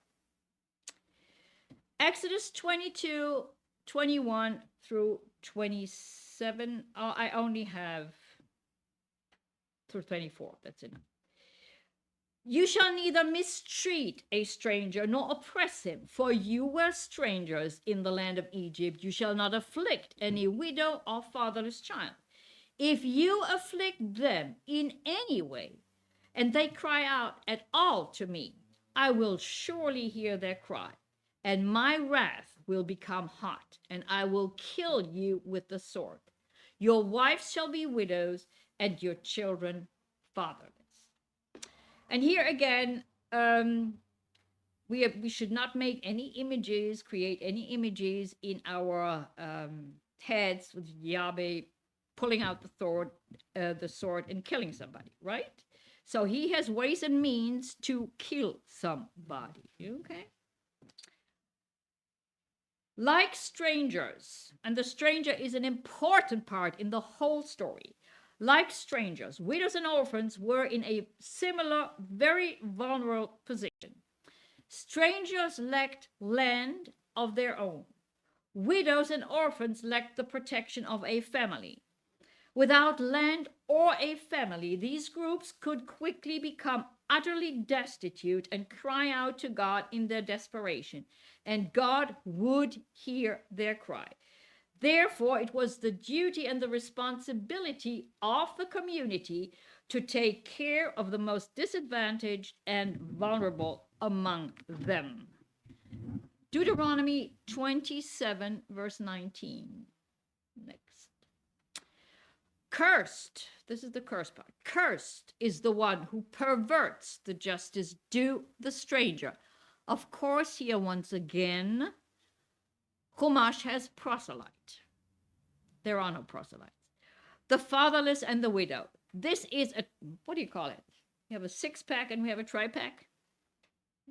Exodus 22, 21 through 27. I only have through 24. That's enough. You shall neither mistreat a stranger nor oppress him, for you were strangers in the land of Egypt. You shall not afflict any widow or fatherless child. If you afflict them in any way, and they cry out at all to me, I will surely hear their cry, and my wrath will become hot, and I will kill you with the sword. Your wives shall be widows, and your children fatherless. And here again, we should not make any images, create any images in our heads with Yahweh pulling out the sword and killing somebody, right? So he has ways and means to kill somebody, okay? Like strangers, and the stranger is an important part in the whole story. Like strangers, widows and orphans were in a similar, very vulnerable position. Strangers lacked land of their own. Widows and orphans lacked the protection of a family. Without land or a family, these groups could quickly become utterly destitute and cry out to God in their desperation, and God would hear their cry. Therefore, it was the duty and the responsibility of the community to take care of the most disadvantaged and vulnerable among them. Deuteronomy 27, verse 19. Next. Cursed, this is the curse part. Cursed is the one who perverts the justice due the stranger. Of course, here once again, Chumash has proselyte. There are no proselytes. The fatherless and the widow. This is a, what do you call it? We have a six-pack and we have a tri-pack.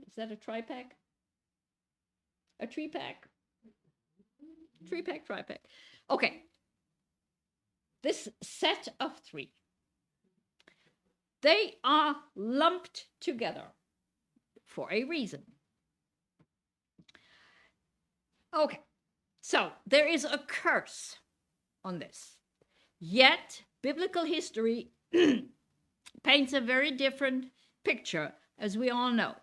Is that a tri-pack? A three-pack? Three-pack, tri-pack. Okay. This set of three. They are lumped together for a reason. Okay. So there is a curse on this. Yet, biblical history paints a very different picture, as we all know.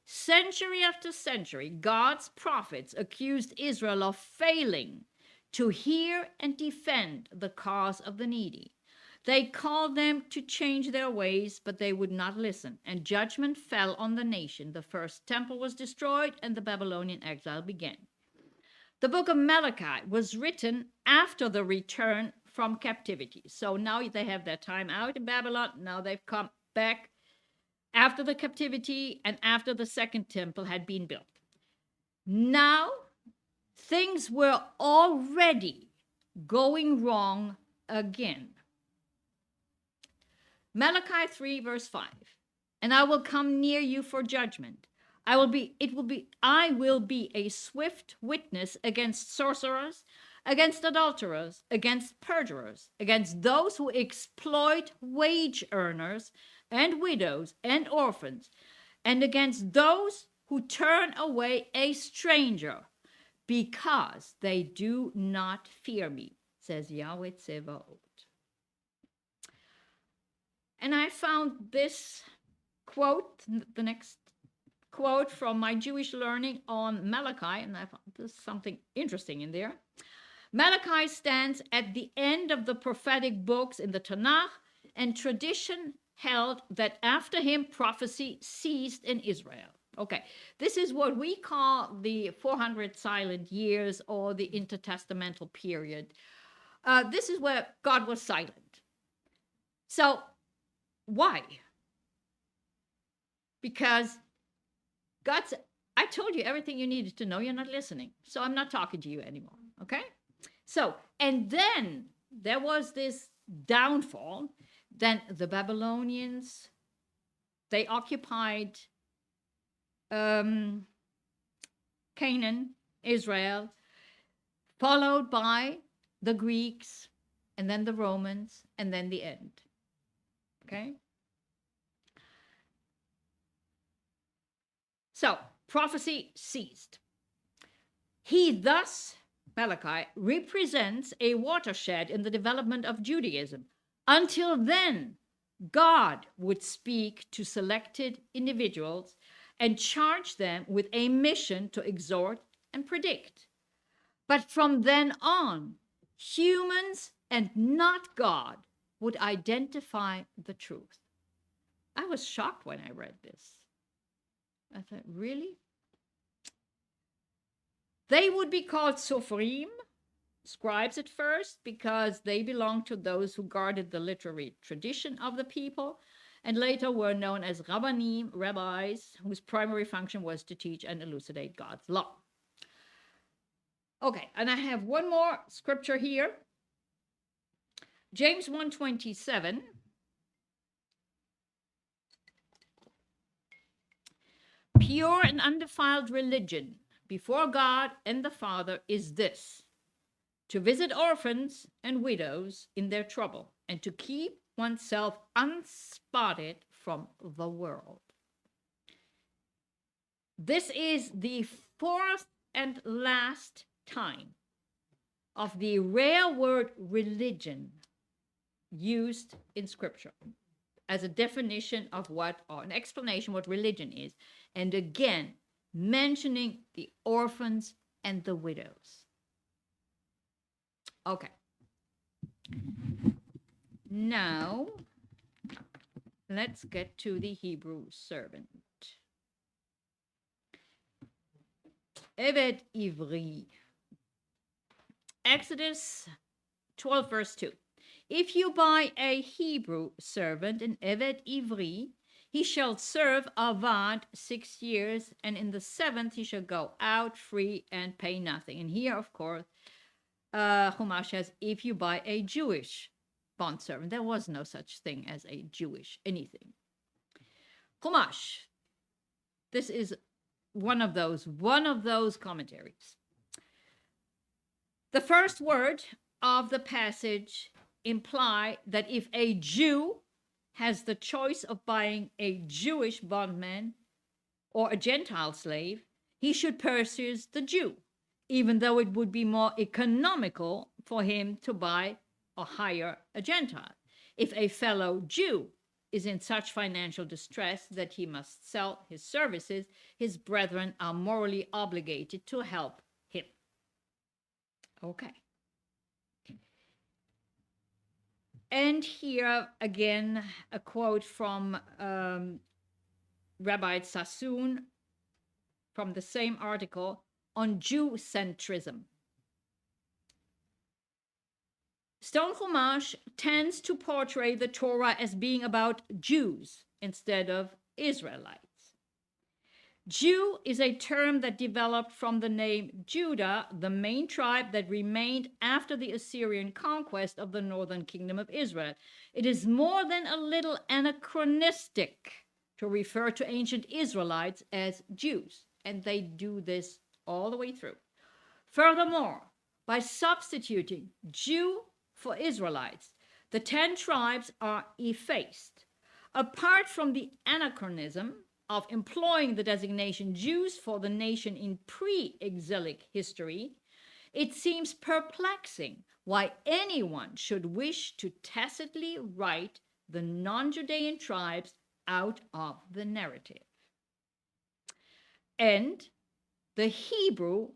Century after century, God's prophets accused Israel of failing to hear and defend the cause of the needy. They called them to change their ways, but they would not listen, and judgment fell on the nation. The first temple was destroyed, and the Babylonian exile began. The book of Malachi was written after the return from captivity. So now they have their time out in Babylon. Now they've come back after the captivity and after the second temple had been built. Now things were already going wrong again. Malachi 3, verse 5. And I will come near you for judgment. I will be a swift witness against sorcerers, against adulterers, against perjurers, against those who exploit wage earners and widows and orphans, and against those who turn away a stranger, because they do not fear me, says Yahweh Tsevaot. And I found this quote, the next quote from my Jewish learning on Malachi, and I thought there's something interesting in there. Malachi stands at the end of the prophetic books in the Tanakh, and tradition held that after him prophecy ceased in Israel. Okay, this is what we call the 400 silent years or the intertestamental period. This is where God was silent. So, why? Because God said, I told you everything you needed to know. You're not listening. So I'm not talking to you anymore. Okay? So, and then there was this downfall. Then the Babylonians, they occupied Canaan, Israel, followed by the Greeks, and then the Romans, and then the end. Okay? So, prophecy ceased. He thus, Malachi, represents a watershed in the development of Judaism. Until then, God would speak to selected individuals and charge them with a mission to exhort and predict. But from then on, humans and not God would identify the truth. I was shocked when I read this. I thought, really? They would be called Sophrim, scribes at first, because they belonged to those who guarded the literary tradition of the people, and later were known as Rabbanim, rabbis, whose primary function was to teach and elucidate God's law. Okay, and I have one more scripture here. James 1:27. Pure and undefiled religion before God and the Father is this: to visit orphans and widows in their trouble, and to keep oneself unspotted from the world. This is the fourth and last time of the rare word religion used in Scripture as a definition of what, or an explanation what religion is. And again, mentioning the orphans and the widows. Okay. Now, let's get to the Hebrew servant. Eved Ivri. Exodus 12, verse 2. If you buy a Hebrew servant, an Eved Ivri, he shall serve Avad 6 years, and in the 7th he shall go out free and pay nothing. And here, of course, Chumash says, if you buy a Jewish bondservant, there was no such thing as a Jewish anything. Chumash, this is one of those commentaries. The first word of the passage imply that if a Jew has the choice of buying a Jewish bondman or a Gentile slave, he should purchase the Jew, even though it would be more economical for him to buy or hire a Gentile. If a fellow Jew is in such financial distress that he must sell his services, his brethren are morally obligated to help him. Okay. And here again, a quote from Rabbi Sassoon from the same article on Jew-centrism. Stone Chumash tends to portray the Torah as being about Jews instead of Israelites. Jew is a term that developed from the name Judah, the main tribe that remained after the Assyrian conquest of the northern kingdom of Israel. It is more than a little anachronistic to refer to ancient Israelites as Jews, and they do this all the way through. Furthermore, by substituting Jew for Israelites, the 10 tribes are effaced. Apart from the anachronism of employing the designation Jews for the nation in pre-exilic history, it seems perplexing why anyone should wish to tacitly write the non-Judean tribes out of the narrative. And the Hebrew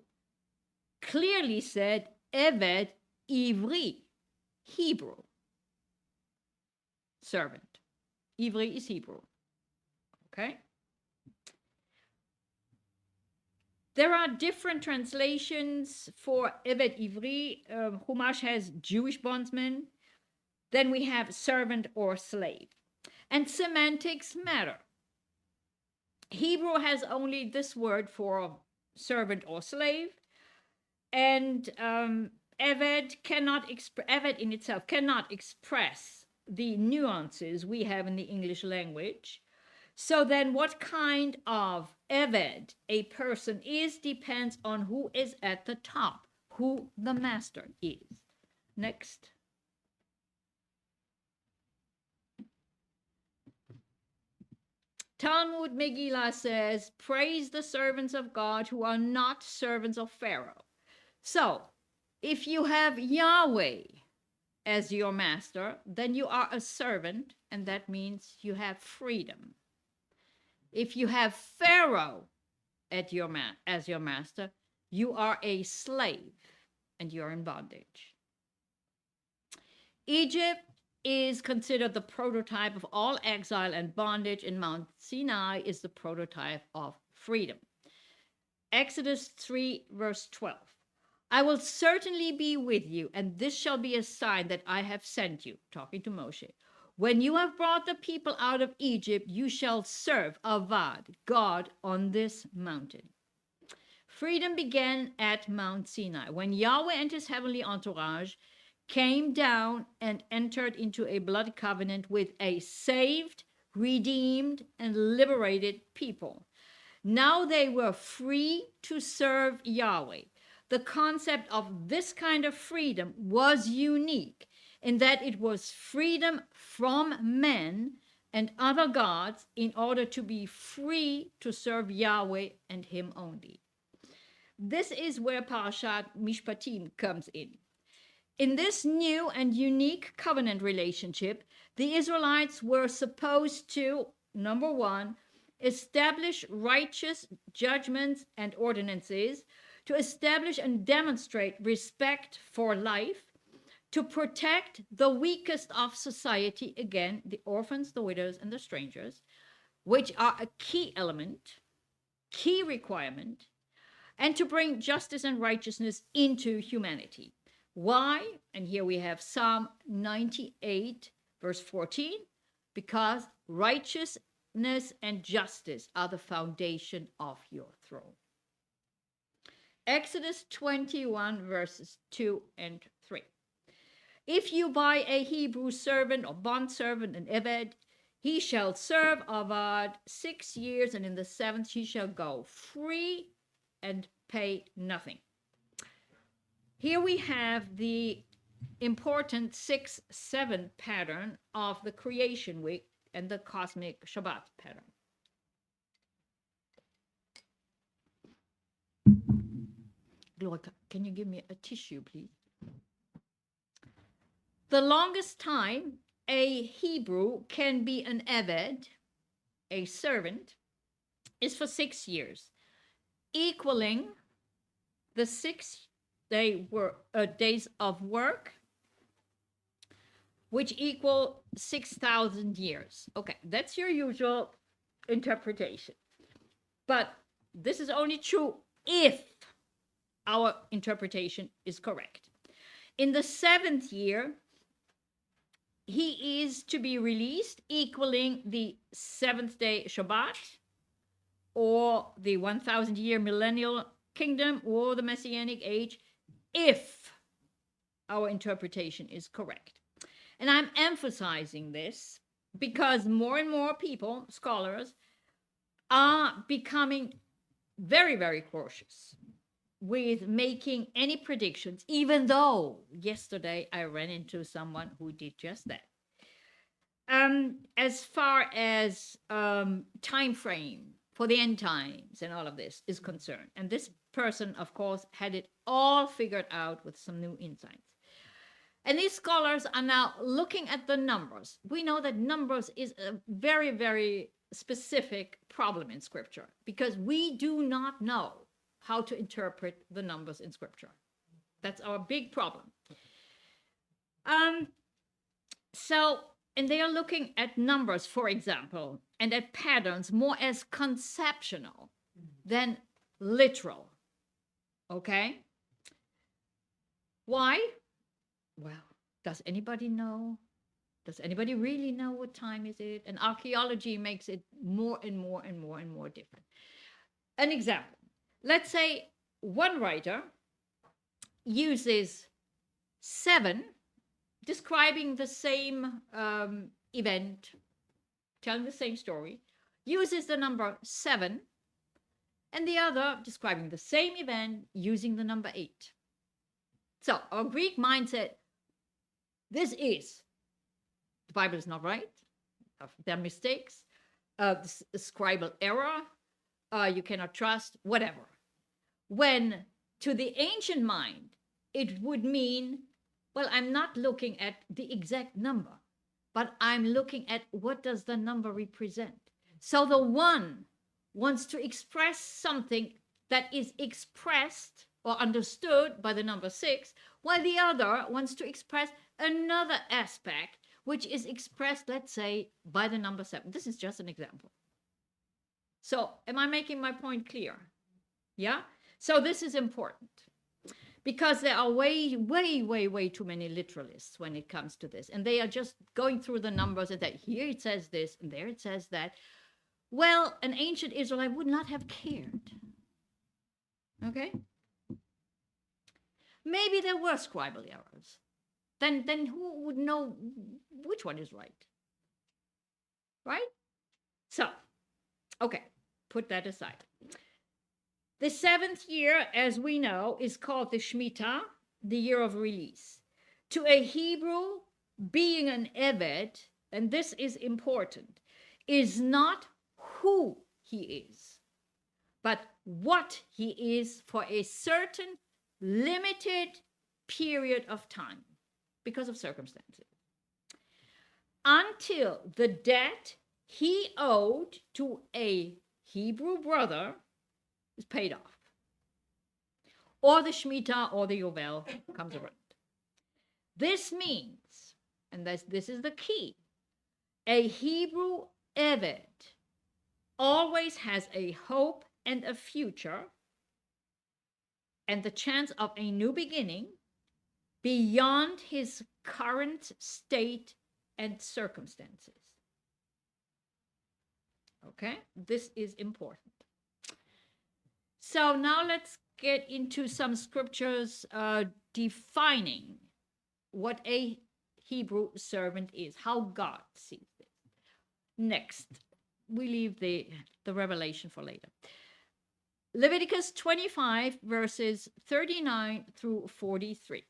clearly said Eved Ivri, Hebrew, servant. Ivri is Hebrew. Okay? There are different translations for Eved Ivri. Chumash has Jewish bondsman. Then we have servant or slave. And semantics matter. Hebrew has only this word for servant or slave. And Eved Eved in itself cannot express the nuances we have in the English language. So then what kind of Eved a person is depends on who is at the top, who the master is. Next. Talmud Megillah says, praise the servants of God who are not servants of Pharaoh. So, if you have Yahweh as your master, then you are a servant, and that means you have freedom. If you have Pharaoh as your master, you are a slave, and you're in bondage. Egypt is considered the prototype of all exile and bondage, and Mount Sinai is the prototype of freedom. Exodus 3, verse 12. I will certainly be with you, and this shall be a sign that I have sent you, talking to Moshe. When you have brought the people out of Egypt, you shall serve Avad, God, on this mountain. Freedom began at Mount Sinai, when Yahweh and his heavenly entourage came down and entered into a blood covenant with a saved, redeemed, and liberated people. Now they were free to serve Yahweh. The concept of this kind of freedom was unique in that it was freedom from men and other gods in order to be free to serve Yahweh and him only. This is where Parashat Mishpatim comes in. In this new and unique covenant relationship, the Israelites were supposed to, number one, establish righteous judgments and ordinances, to establish and demonstrate respect for life, to protect the weakest of society, again, the orphans, the widows, and the strangers, which are a key element, key requirement, and to bring justice and righteousness into humanity. Why? And here we have Psalm 98, verse 14, because righteousness and justice are the foundation of your throne. Exodus 21, verses 2 and 3. If you buy a Hebrew servant or bondservant, an Eved, he shall serve Avad 6 years, and in the 7th he shall go free and pay nothing. Here we have the important 6-7 pattern of the creation week and the cosmic Shabbat pattern. Gloria, can you give me a tissue, please? The longest time a Hebrew can be an Eved, a servant, is for 6 years, equaling the 6 days of work, which equal 6,000 years. Okay, that's your usual interpretation. But this is only true if our interpretation is correct. In the 7th year, he is to be released, equaling the 7th day Shabbat, or the 1,000-year millennial kingdom, or the Messianic age, if our interpretation is correct. And I'm emphasizing this because more and more people, scholars, are becoming very, very cautious with making any predictions, even though yesterday I ran into someone who did just that. As far as time frame for the end times and all of this is concerned. And this person, of course, had it all figured out with some new insights. And these scholars are now looking at the numbers. We know that numbers is a very, very specific problem in Scripture because we do not know how to interpret the numbers in Scripture. That's our big problem. And they are looking at numbers, for example, and at patterns more as conceptual than literal. Okay? Why? Well, does anybody know? Does anybody really know what time is it? And archaeology makes it more and more and more and more different. An example. Let's say one writer uses 7, describing the same event, telling the same story, uses the number 7, and the other describing the same event using the number 8. So our Greek mindset, this is, the Bible is not right, there are mistakes, scribal error, you cannot trust, whatever. When to the ancient mind, it would mean, well, I'm not looking at the exact number, but I'm looking at what does the number represent. So the one wants to express something that is expressed or understood by the number 6, while the other wants to express another aspect, which is expressed, let's say, by the number 7. This is just an example. So am I making my point clear? Yeah? So this is important because there are way too many literalists when it comes to this. And they are just going through the numbers and that here it says this and there it says that. Well, an ancient Israelite would not have cared. Okay? Maybe there were scribal errors. Then who would know which one is right? Right? So, okay, put that aside. The 7th year, as we know, is called the Shemitah, the year of release. To a Hebrew, being an Eved, and this is important, is not who he is, but what he is for a certain limited period of time because of circumstances. Until the debt he owed to a Hebrew brother is paid off. Or the Shemitah or the Yovel comes around. This means, and this is the key, a Hebrew Eved always has a hope and a future and the chance of a new beginning beyond his current state and circumstances. Okay, this is important. So now let's get into some scriptures defining what a Hebrew servant is, how God sees it. Next, we leave the revelation for later. Leviticus 25, verses 39 through 43.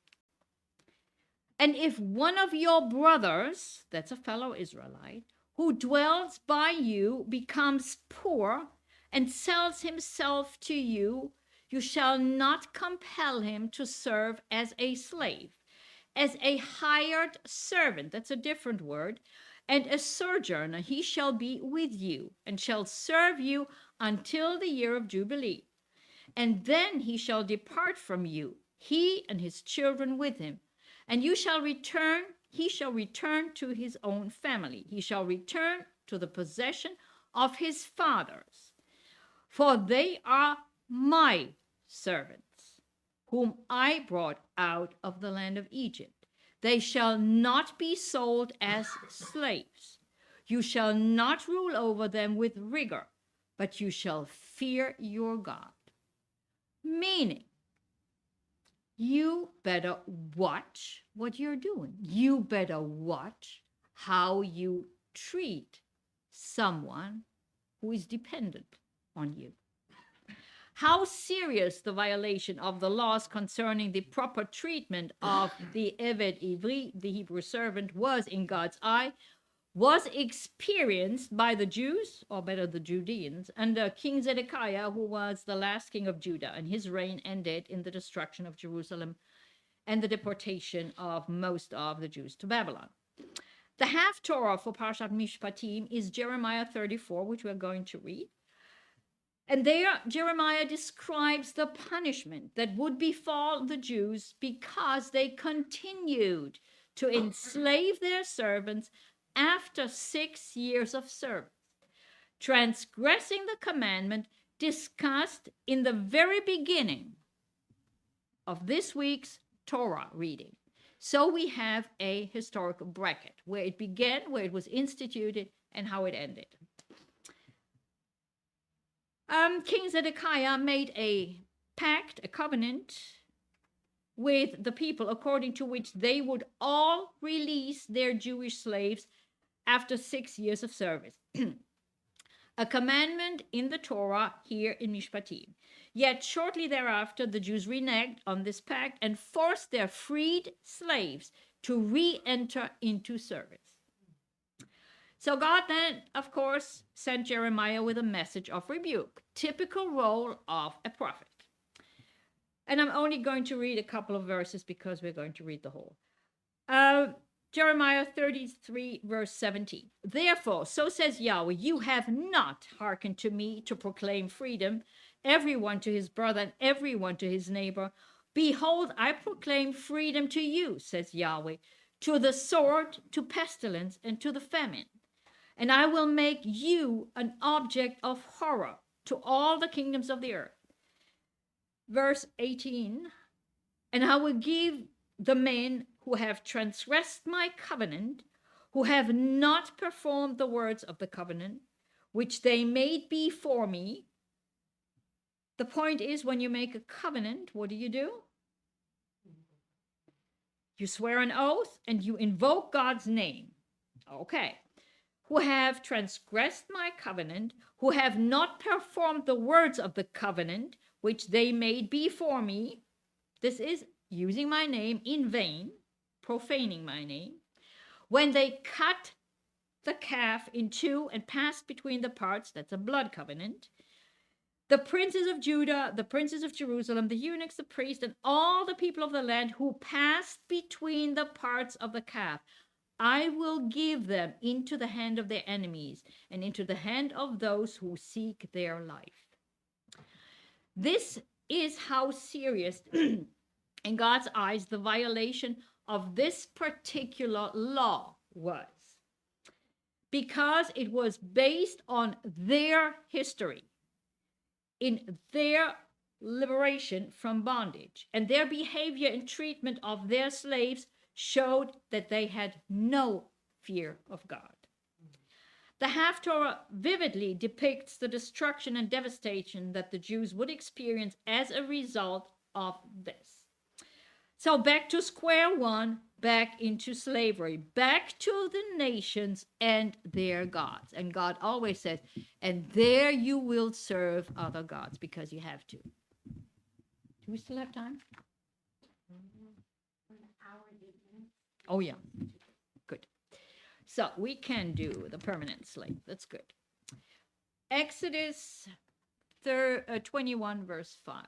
And if one of your brothers, that's a fellow Israelite, who dwells by you becomes poor and sells himself to you, you shall not compel him to serve as a slave, as a hired servant, that's a different word, and a sojourner he shall be with you, and shall serve you until the year of Jubilee. And then he shall depart from you, he and his children with him, and he shall return to his own family. He shall return to the possession of his fathers. For they are my servants, whom I brought out of the land of Egypt. They shall not be sold as slaves. You shall not rule over them with rigor, but you shall fear your God. Meaning, you better watch what you're doing. You better watch how you treat someone who is dependent on you. How serious the violation of the laws concerning the proper treatment of the Eved Ivri, the Hebrew servant, was in God's eye, was experienced by the Jews, or better the Judeans, under King Zedekiah, who was the last king of Judah, and his reign ended in the destruction of Jerusalem and the deportation of most of the Jews to Babylon. The Haftorah for Parshat Mishpatim is Jeremiah 34, which we're going to read. And there, Jeremiah describes the punishment that would befall the Jews because they continued to enslave their servants after 6 years of service, transgressing the commandment discussed in the very beginning of this week's Torah reading. So we have a historical bracket where it began, where it was instituted, and how it ended. King Zedekiah made a pact, a covenant with the people, according to which they would all release their Jewish slaves after 6 years of service. A commandment in the Torah here in Mishpatim. Yet shortly thereafter, the Jews reneged on this pact and forced their freed slaves to re-enter into service. So God then, of course, sent Jeremiah with a message of rebuke, typical role of a prophet. And I'm only going to read a couple of verses because we're going to read the whole. Jeremiah 33, verse 17. Therefore, so says Yahweh, you have not hearkened to me to proclaim freedom, everyone to his brother and everyone to his neighbor. Behold, I proclaim freedom to you, says Yahweh, to the sword, to pestilence, and to the famine. And I will make you an object of horror to all the kingdoms of the earth. Verse 18, and I will give the men who have transgressed my covenant, who have not performed the words of the covenant, which they made before me. The point is, when you make a covenant, what do? You swear an oath and you invoke God's name. Okay. Who have transgressed my covenant, who have not performed the words of the covenant, which they made before me. This is using my name in vain, profaning my name. When they cut the calf in two and passed between the parts, that's a blood covenant. The princes of Judah, the princes of Jerusalem, the eunuchs, the priests, and all the people of the land who passed between the parts of the calf, I will give them into the hand of their enemies and into the hand of those who seek their life. This is how serious, in God's eyes, the violation of this particular law was. Because it was based on their history, in their liberation from bondage, and their behavior and treatment of their slaves showed that they had no fear of God. The Haftorah vividly depicts the destruction and devastation that the Jews would experience as a result of this. So back to square one, back into slavery, back to the nations and their gods. And God always says, and there you will serve other gods, because you have to. Do we still have time? Oh, yeah. Good. So we can do the permanent slave. That's good. Exodus 21, verse 5.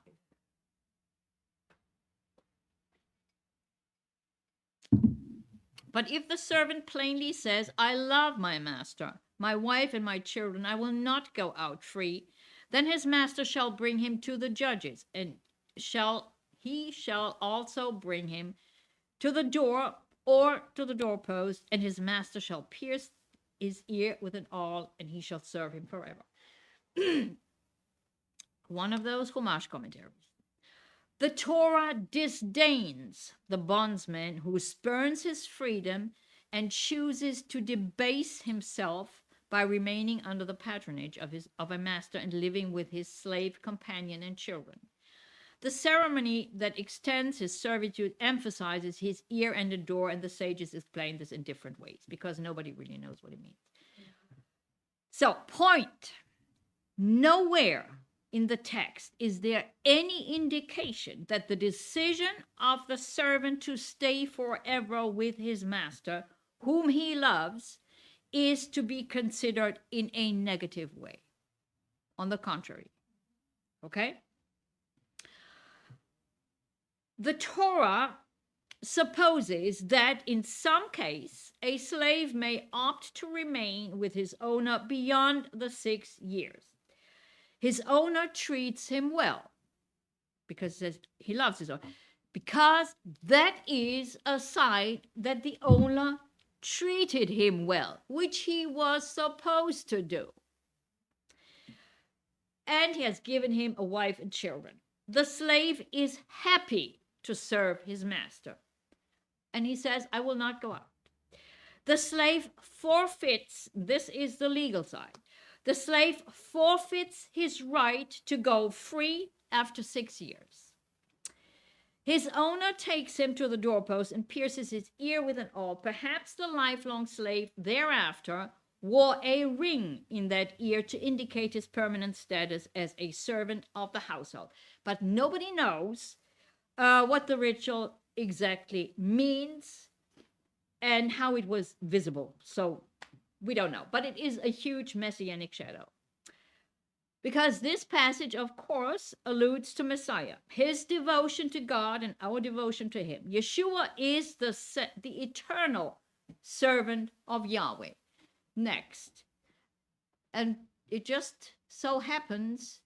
But if the servant plainly says, I love my master, my wife, and my children, I will not go out free, then his master shall bring him to the judges, and he shall also bring him to the door or to the doorpost, and his master shall pierce his ear with an awl, and he shall serve him forever. One of those Chumash commentaries. The Torah disdains the bondsman who spurns his freedom and chooses to debase himself by remaining under the patronage of a master and living with his slave companion and children. The ceremony that extends his servitude emphasizes his ear and the door, and the sages explain this in different ways because nobody really knows what it means. So, point, nowhere in the text is there any indication that the decision of the servant to stay forever with his master, whom he loves, is to be considered in a negative way. On the contrary. Okay? The Torah supposes that in some case a slave may opt to remain with his owner beyond the 6 years. His owner treats him well because he loves his owner, because that is a sign that the owner treated him well, which he was supposed to do. And he has given him a wife and children. The slave is happy to serve his master. And he says, I will not go out. The slave forfeits, this is the legal side, the slave forfeits his right to go free after 6 years. His owner takes him to the doorpost and pierces his ear with an awl. Perhaps the lifelong slave thereafter wore a ring in that ear to indicate his permanent status as a servant of the household. But nobody knows what the ritual exactly means and how it was visible. So we don't know. But it is a huge Messianic shadow. Because this passage, of course, alludes to Messiah, his devotion to God and our devotion to him. Yeshua is the eternal servant of Yahweh. Next. And it just so happens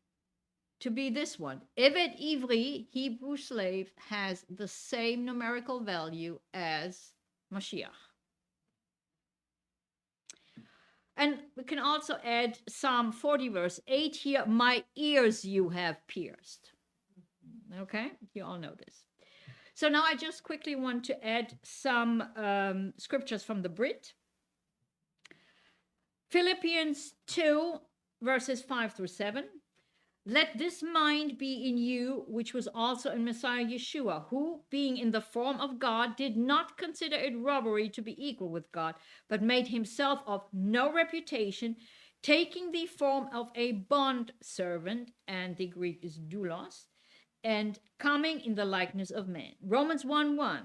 to be this one. Eved Ivri, Hebrew slave, has the same numerical value as Mashiach. And we can also add Psalm 40, verse 8 here. My ears you have pierced. Okay, you all know this. So now I just quickly want to add some scriptures from the Brit. Philippians 2, verses 5 through 7. Let this mind be in you, which was also in Messiah Yeshua, who, being in the form of God, did not consider it robbery to be equal with God, but made himself of no reputation, taking the form of a bond servant, and the Greek is doulos, and coming in the likeness of man. Romans 1:1.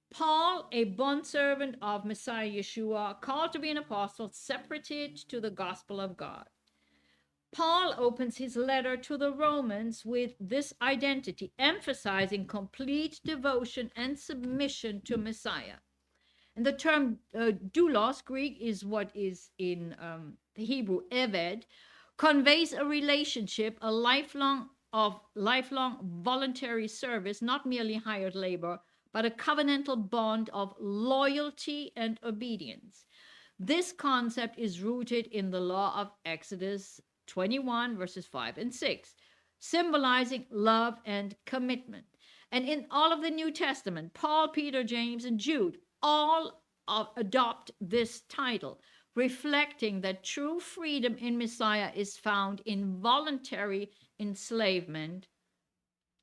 Paul, a bondservant of Messiah Yeshua, called to be an apostle, separated to the gospel of God. Paul opens his letter to the Romans with this identity, emphasizing complete devotion and submission to Messiah. And the term doulos, Greek, is what is in the Hebrew eved, conveys a relationship, a lifelong voluntary service, not merely hired labor, but a covenantal bond of loyalty and obedience. This concept is rooted in the law of Exodus 21, verses 5 and 6, symbolizing love and commitment. And in all of the New Testament, Paul, Peter, James, and Jude all adopt this title, reflecting that true freedom in Messiah is found in voluntary enslavement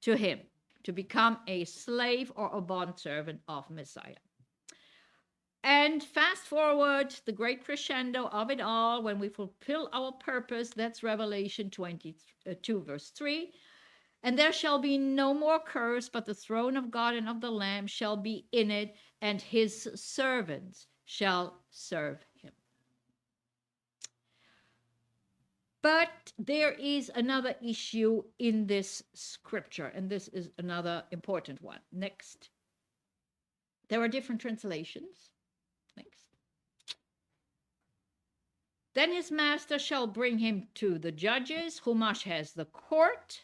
to him, to become a slave or a bondservant of Messiah. And fast forward, the great crescendo of it all, when we fulfill our purpose, that's Revelation 22, verse 3. And there shall be no more curse, but the throne of God and of the Lamb shall be in it, and his servants shall serve him. But there is another issue in this scripture, and this is another important one. Next. There are different translations. Next. Then his master shall bring him to the judges. Chumash has the court.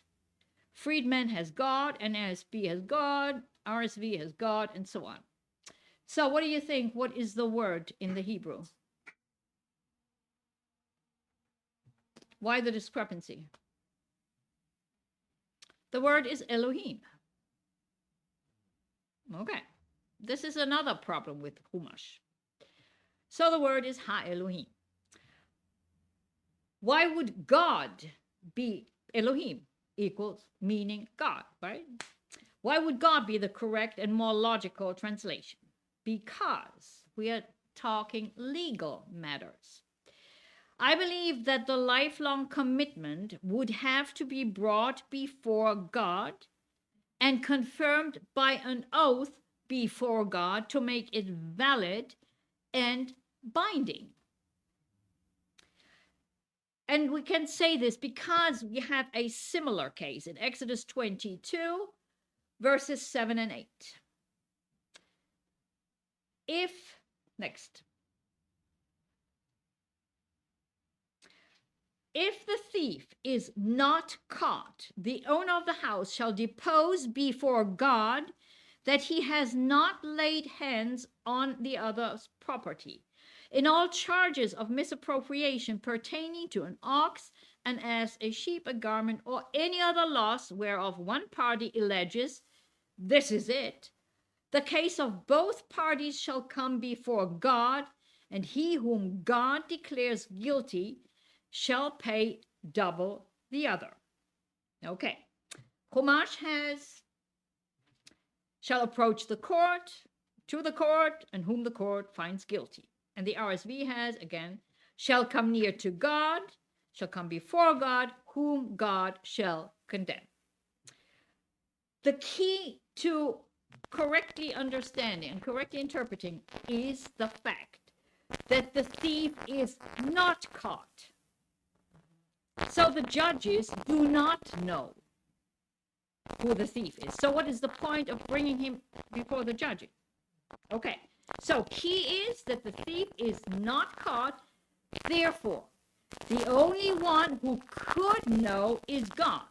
Freedman has God. NASB has God. RSV has God, and so on. So what do you think? What is the word in the Hebrew? Why the discrepancy? The word is Elohim. Okay. This is another problem with Chumash. So the word is Ha-Elohim. Why would God be Elohim? Equals meaning God, right? Why would God be the correct and more logical translation? Because we are talking legal matters. I believe that the lifelong commitment would have to be brought before God and confirmed by an oath before God to make it valid and binding. And we can say this because we have a similar case in Exodus 22, verses 7 and 8. Next. If the thief is not caught, the owner of the house shall depose before God that he has not laid hands on the other's property, in all charges of misappropriation pertaining to an ox, an ass, a sheep, a garment, or any other loss whereof one party alleges, this is it. The case of both parties shall come before God, and he whom God declares guilty shall pay double the other. Okay. Chumash shall approach to the court, and whom the court finds guilty. And the RSV has, again, shall come near to God, shall come before God, whom God shall condemn. The key to correctly understanding and correctly interpreting is the fact that the thief is not caught. So the judges do not know who the thief is. So what is the point of bringing him before the judges? Okay, so key is that the thief is not caught. Therefore, the only one who could know is God,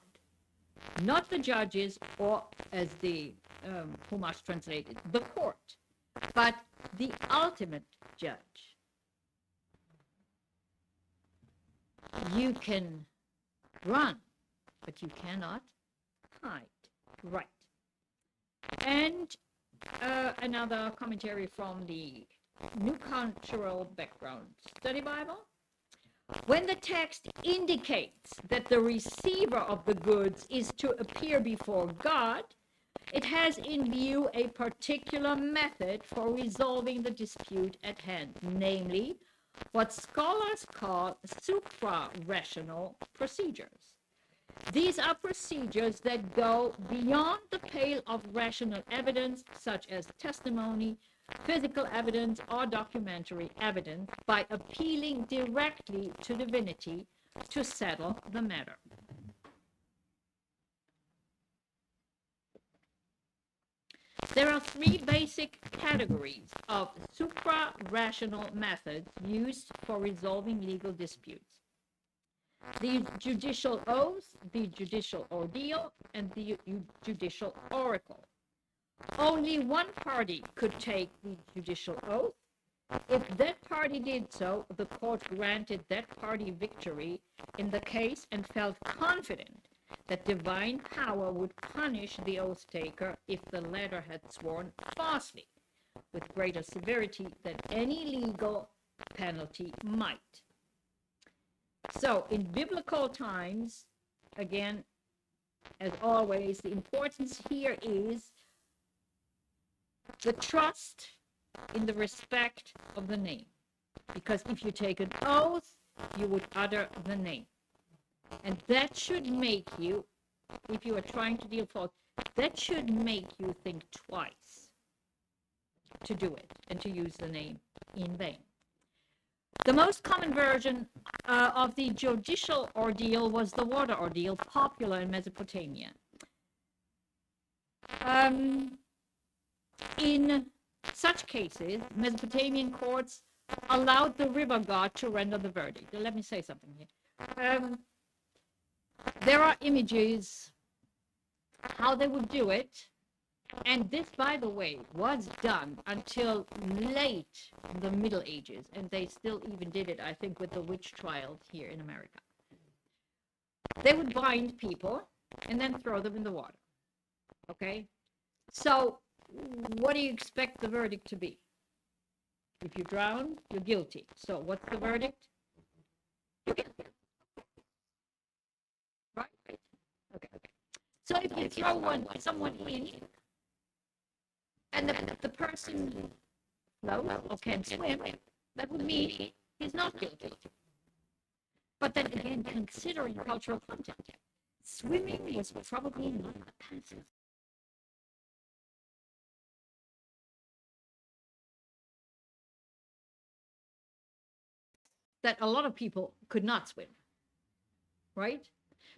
not the judges, or as the Chumash translated, the court, but the ultimate judge. You can run, but you cannot hide. Right. And another commentary from the New Cultural Background Study Bible. When the text indicates that the receiver of the goods is to appear before God, it has in view a particular method for resolving the dispute at hand, namely what scholars call supra-rational procedures. These are procedures that go beyond the pale of rational evidence, such as testimony, physical evidence, or documentary evidence, by appealing directly to divinity to settle the matter. There are three basic categories of supra-rational methods used for resolving legal disputes: the judicial oath, the judicial ordeal, and the judicial oracle. Only one party could take the judicial oath. If that party did so, the court granted that party victory in the case and felt confident that divine power would punish the oath taker if the latter had sworn falsely, with greater severity than any legal penalty might. So in biblical times, again, as always, the importance here is the trust in the respect of the name. Because if you take an oath, you would utter the name. And that should make you, if you are trying to deal false, that should make you think twice to do it and to use the name in vain. The most common version of the judicial ordeal was the water ordeal, popular in Mesopotamia. In such cases, Mesopotamian courts allowed the river god to render the verdict. Let me say something here. There are images how they would do it, and this, by the way, was done until late in the Middle Ages, and they still even did it, I think, with the witch trials here in America. They would bind people and then throw them in the water. Okay? So, what do you expect the verdict to be? If you drown, you're guilty. So, what's the verdict? You're guilty. Right? Okay. So, if you throw someone in, and the person floats or can swim, that would mean he's not guilty. But then again, considering cultural content, swimming was probably not a passive. That a lot of people could not swim, right?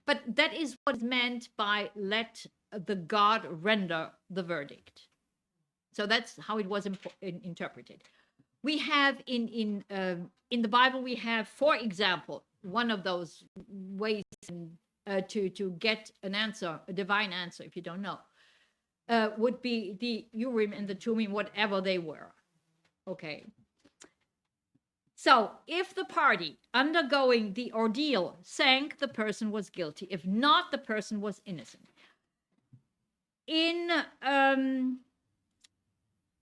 But that is what is meant by let the God render the verdict. So that's how it was interpreted. We have in the Bible, we have, for example, one of those ways to get an answer, a divine answer, if you don't know, would be the Urim and the Tumim, whatever they were. Okay. So if the party undergoing the ordeal sank, the person was guilty. If not, the person was innocent.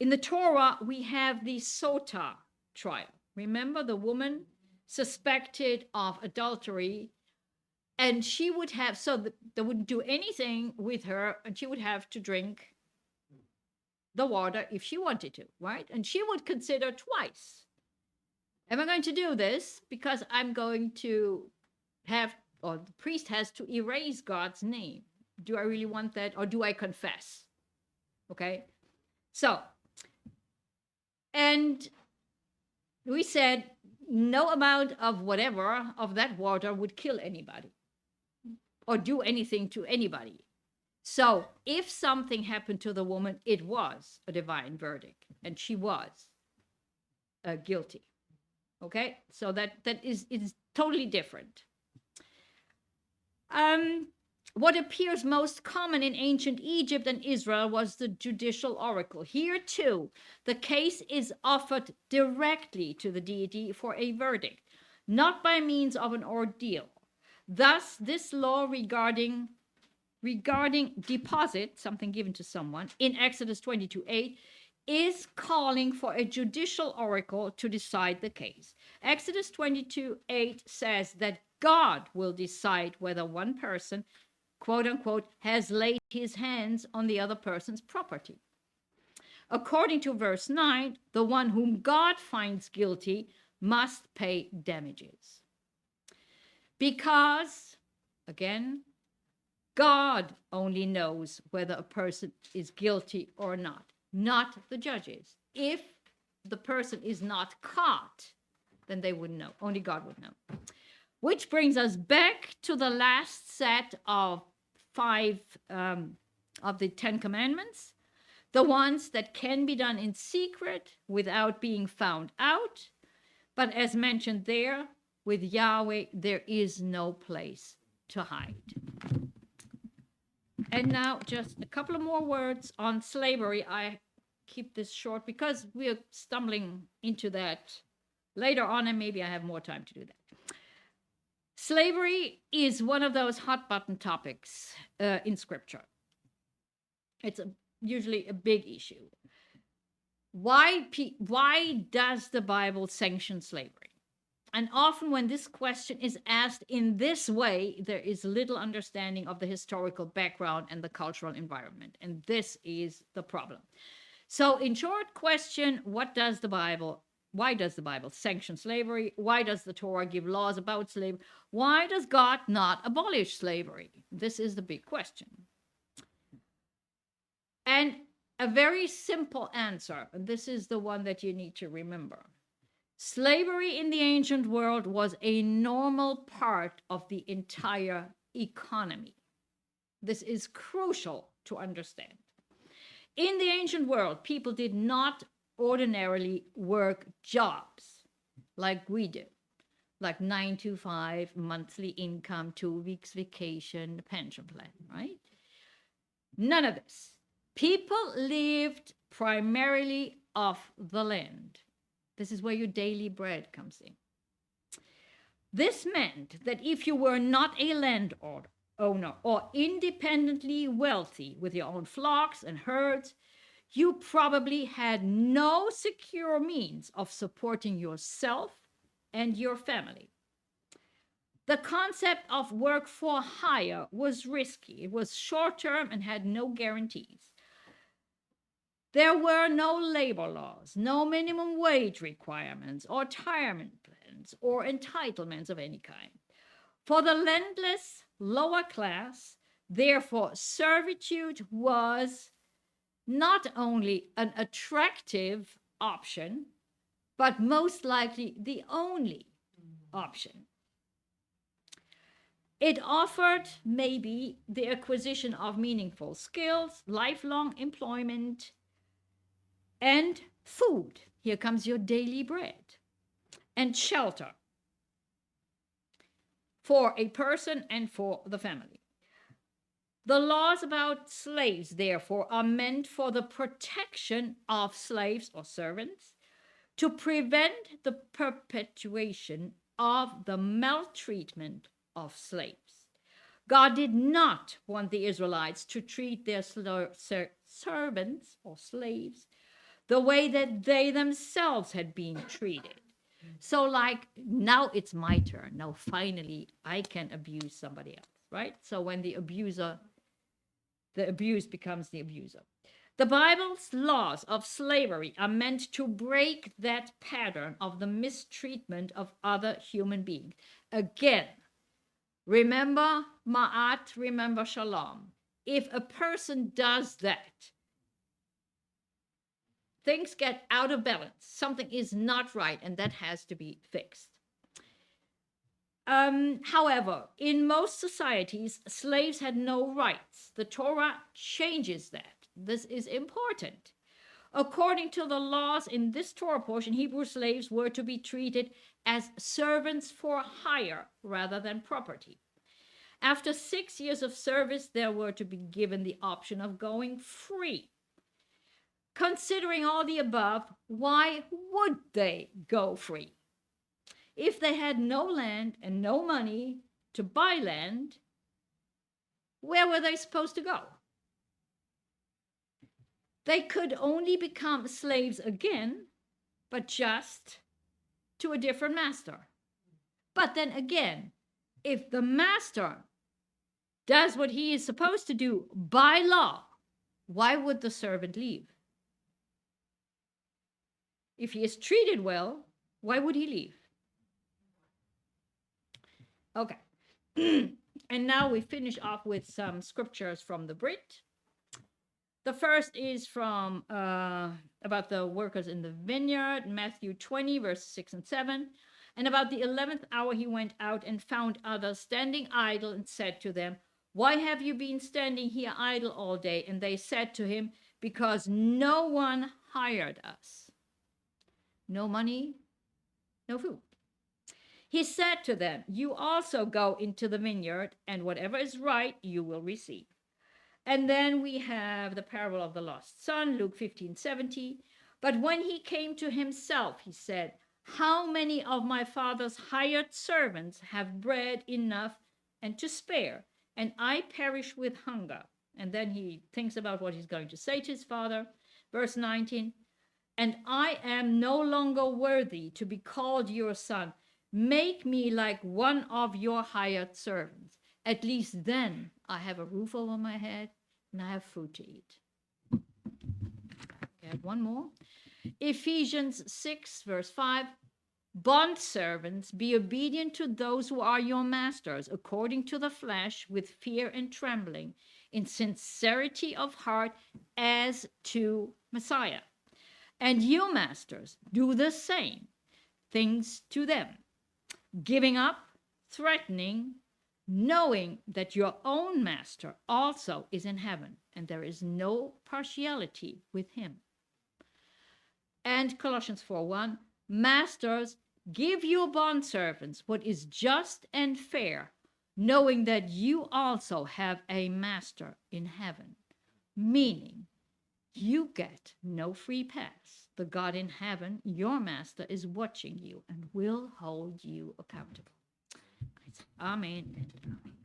In the Torah, we have the Sota trial. Remember the woman suspected of adultery, and she would have, so they wouldn't do anything with her, and she would have to drink the water if she wanted to, right? And she would consider twice. Am I going to do this because I'm going to have, or the priest has to erase God's name? Do I really want that, or do I confess? Okay, so, and we said no amount of whatever of that water would kill anybody or do anything to anybody. So if something happened to the woman, it was a divine verdict, and she was guilty. Okay, so that is totally different. What appears most common in ancient Egypt and Israel was the judicial oracle. Here too, the case is offered directly to the deity for a verdict, not by means of an ordeal. Thus, this law regarding deposit, something given to someone, in Exodus 22:8, is calling for a judicial oracle to decide the case. Exodus 22:8 says that God will decide whether one person, quote unquote, has laid his hands on the other person's property. According to verse 9, the one whom God finds guilty must pay damages. Because, again, God only knows whether a person is guilty or not the judges. If the person is not caught, then they wouldn't know. Only God would know. Which brings us back to the last set of 5 of the 10 commandments, the ones that can be done in secret without being found out. But as mentioned there, with Yahweh, there is no place to hide. And now just a couple of more words on slavery. I keep this short because we're stumbling into that later on, and maybe I have more time to do that. Slavery is one of those hot button topics in Scripture. It's usually a big issue. Why does the Bible sanction slavery? And often when this question is asked in this way, there is little understanding of the historical background and the cultural environment. And this is the problem. So in short question, why does the Bible sanction slavery? Why does the Torah give laws about slavery? Why does God not abolish slavery? This is the big question. And a very simple answer, and this is the one that you need to remember. Slavery in the ancient world was a normal part of the entire economy. This is crucial to understand. In the ancient world, people did not ordinarily work jobs like we do, like 9 to 5, monthly income, 2 weeks vacation, pension plan, right? None of this. People lived primarily off the land. This is where your daily bread comes in. This meant that if you were not a landowner or independently wealthy with your own flocks and herds, you probably had no secure means of supporting yourself and your family. The concept of work for hire was risky. It was short-term and had no guarantees. There were no labor laws, no minimum wage requirements or retirement plans or entitlements of any kind. For the landless lower class, therefore, servitude was not only an attractive option, but most likely the only option. It offered maybe the acquisition of meaningful skills, lifelong employment, and food. Here comes your daily bread. And shelter for a person and for the family. The laws about slaves, therefore, are meant for the protection of slaves or servants, to prevent the perpetuation of the maltreatment of slaves. God did not want the Israelites to treat their servants or slaves the way that they themselves had been treated. So, like, now it's my turn. Now, finally, I can abuse somebody else, right? So when the abused becomes the abuser. The Bible's laws of slavery are meant to break that pattern of the mistreatment of other human beings. Again, remember ma'at, remember shalom. If a person does that, things get out of balance. Something is not right, and that has to be fixed. However, in most societies, slaves had no rights. The Torah changes that. This is important. According to the laws in this Torah portion, Hebrew slaves were to be treated as servants for hire rather than property. After 6 years of service, they were to be given the option of going free. Considering all the above, why would they go free? If they had no land and no money to buy land, where were they supposed to go? They could only become slaves again, but just to a different master. But then again, if the master does what he is supposed to do by law, why would the servant leave? If he is treated well, why would he leave? Okay. And now we finish off with some scriptures from the Brit. The first is from about the workers in the vineyard, Matthew 20, verse 6 and 7. And about the 11th hour he went out and found others standing idle and said to them, "Why have you been standing here idle all day?" And they said to him, "Because no one hired us." No money, no food. He said to them, "You also go into the vineyard, and whatever is right you will receive." And then we have the parable of the lost son, Luke 15:70. But when he came to himself, he said, "How many of my father's hired servants have bread enough and to spare, and I perish with hunger?" And then he thinks about what he's going to say to his father. Verse 19, "And I am no longer worthy to be called your son. Make me like one of your hired servants. At least then I have a roof over my head and I have food to eat." We have one more. Ephesians 6, verse 5. "Bondservants, be obedient to those who are your masters, according to the flesh, with fear and trembling, in sincerity of heart, as to Messiah. And you, masters, do the same things to them, giving up, threatening, knowing that your own master also is in heaven, and there is no partiality with him." And Colossians 4:1, "Masters, give your bondservants what is just and fair, knowing that you also have a master in heaven." Meaning, you get no free pass. The God in heaven, your master, is watching you and will hold you accountable. Amen.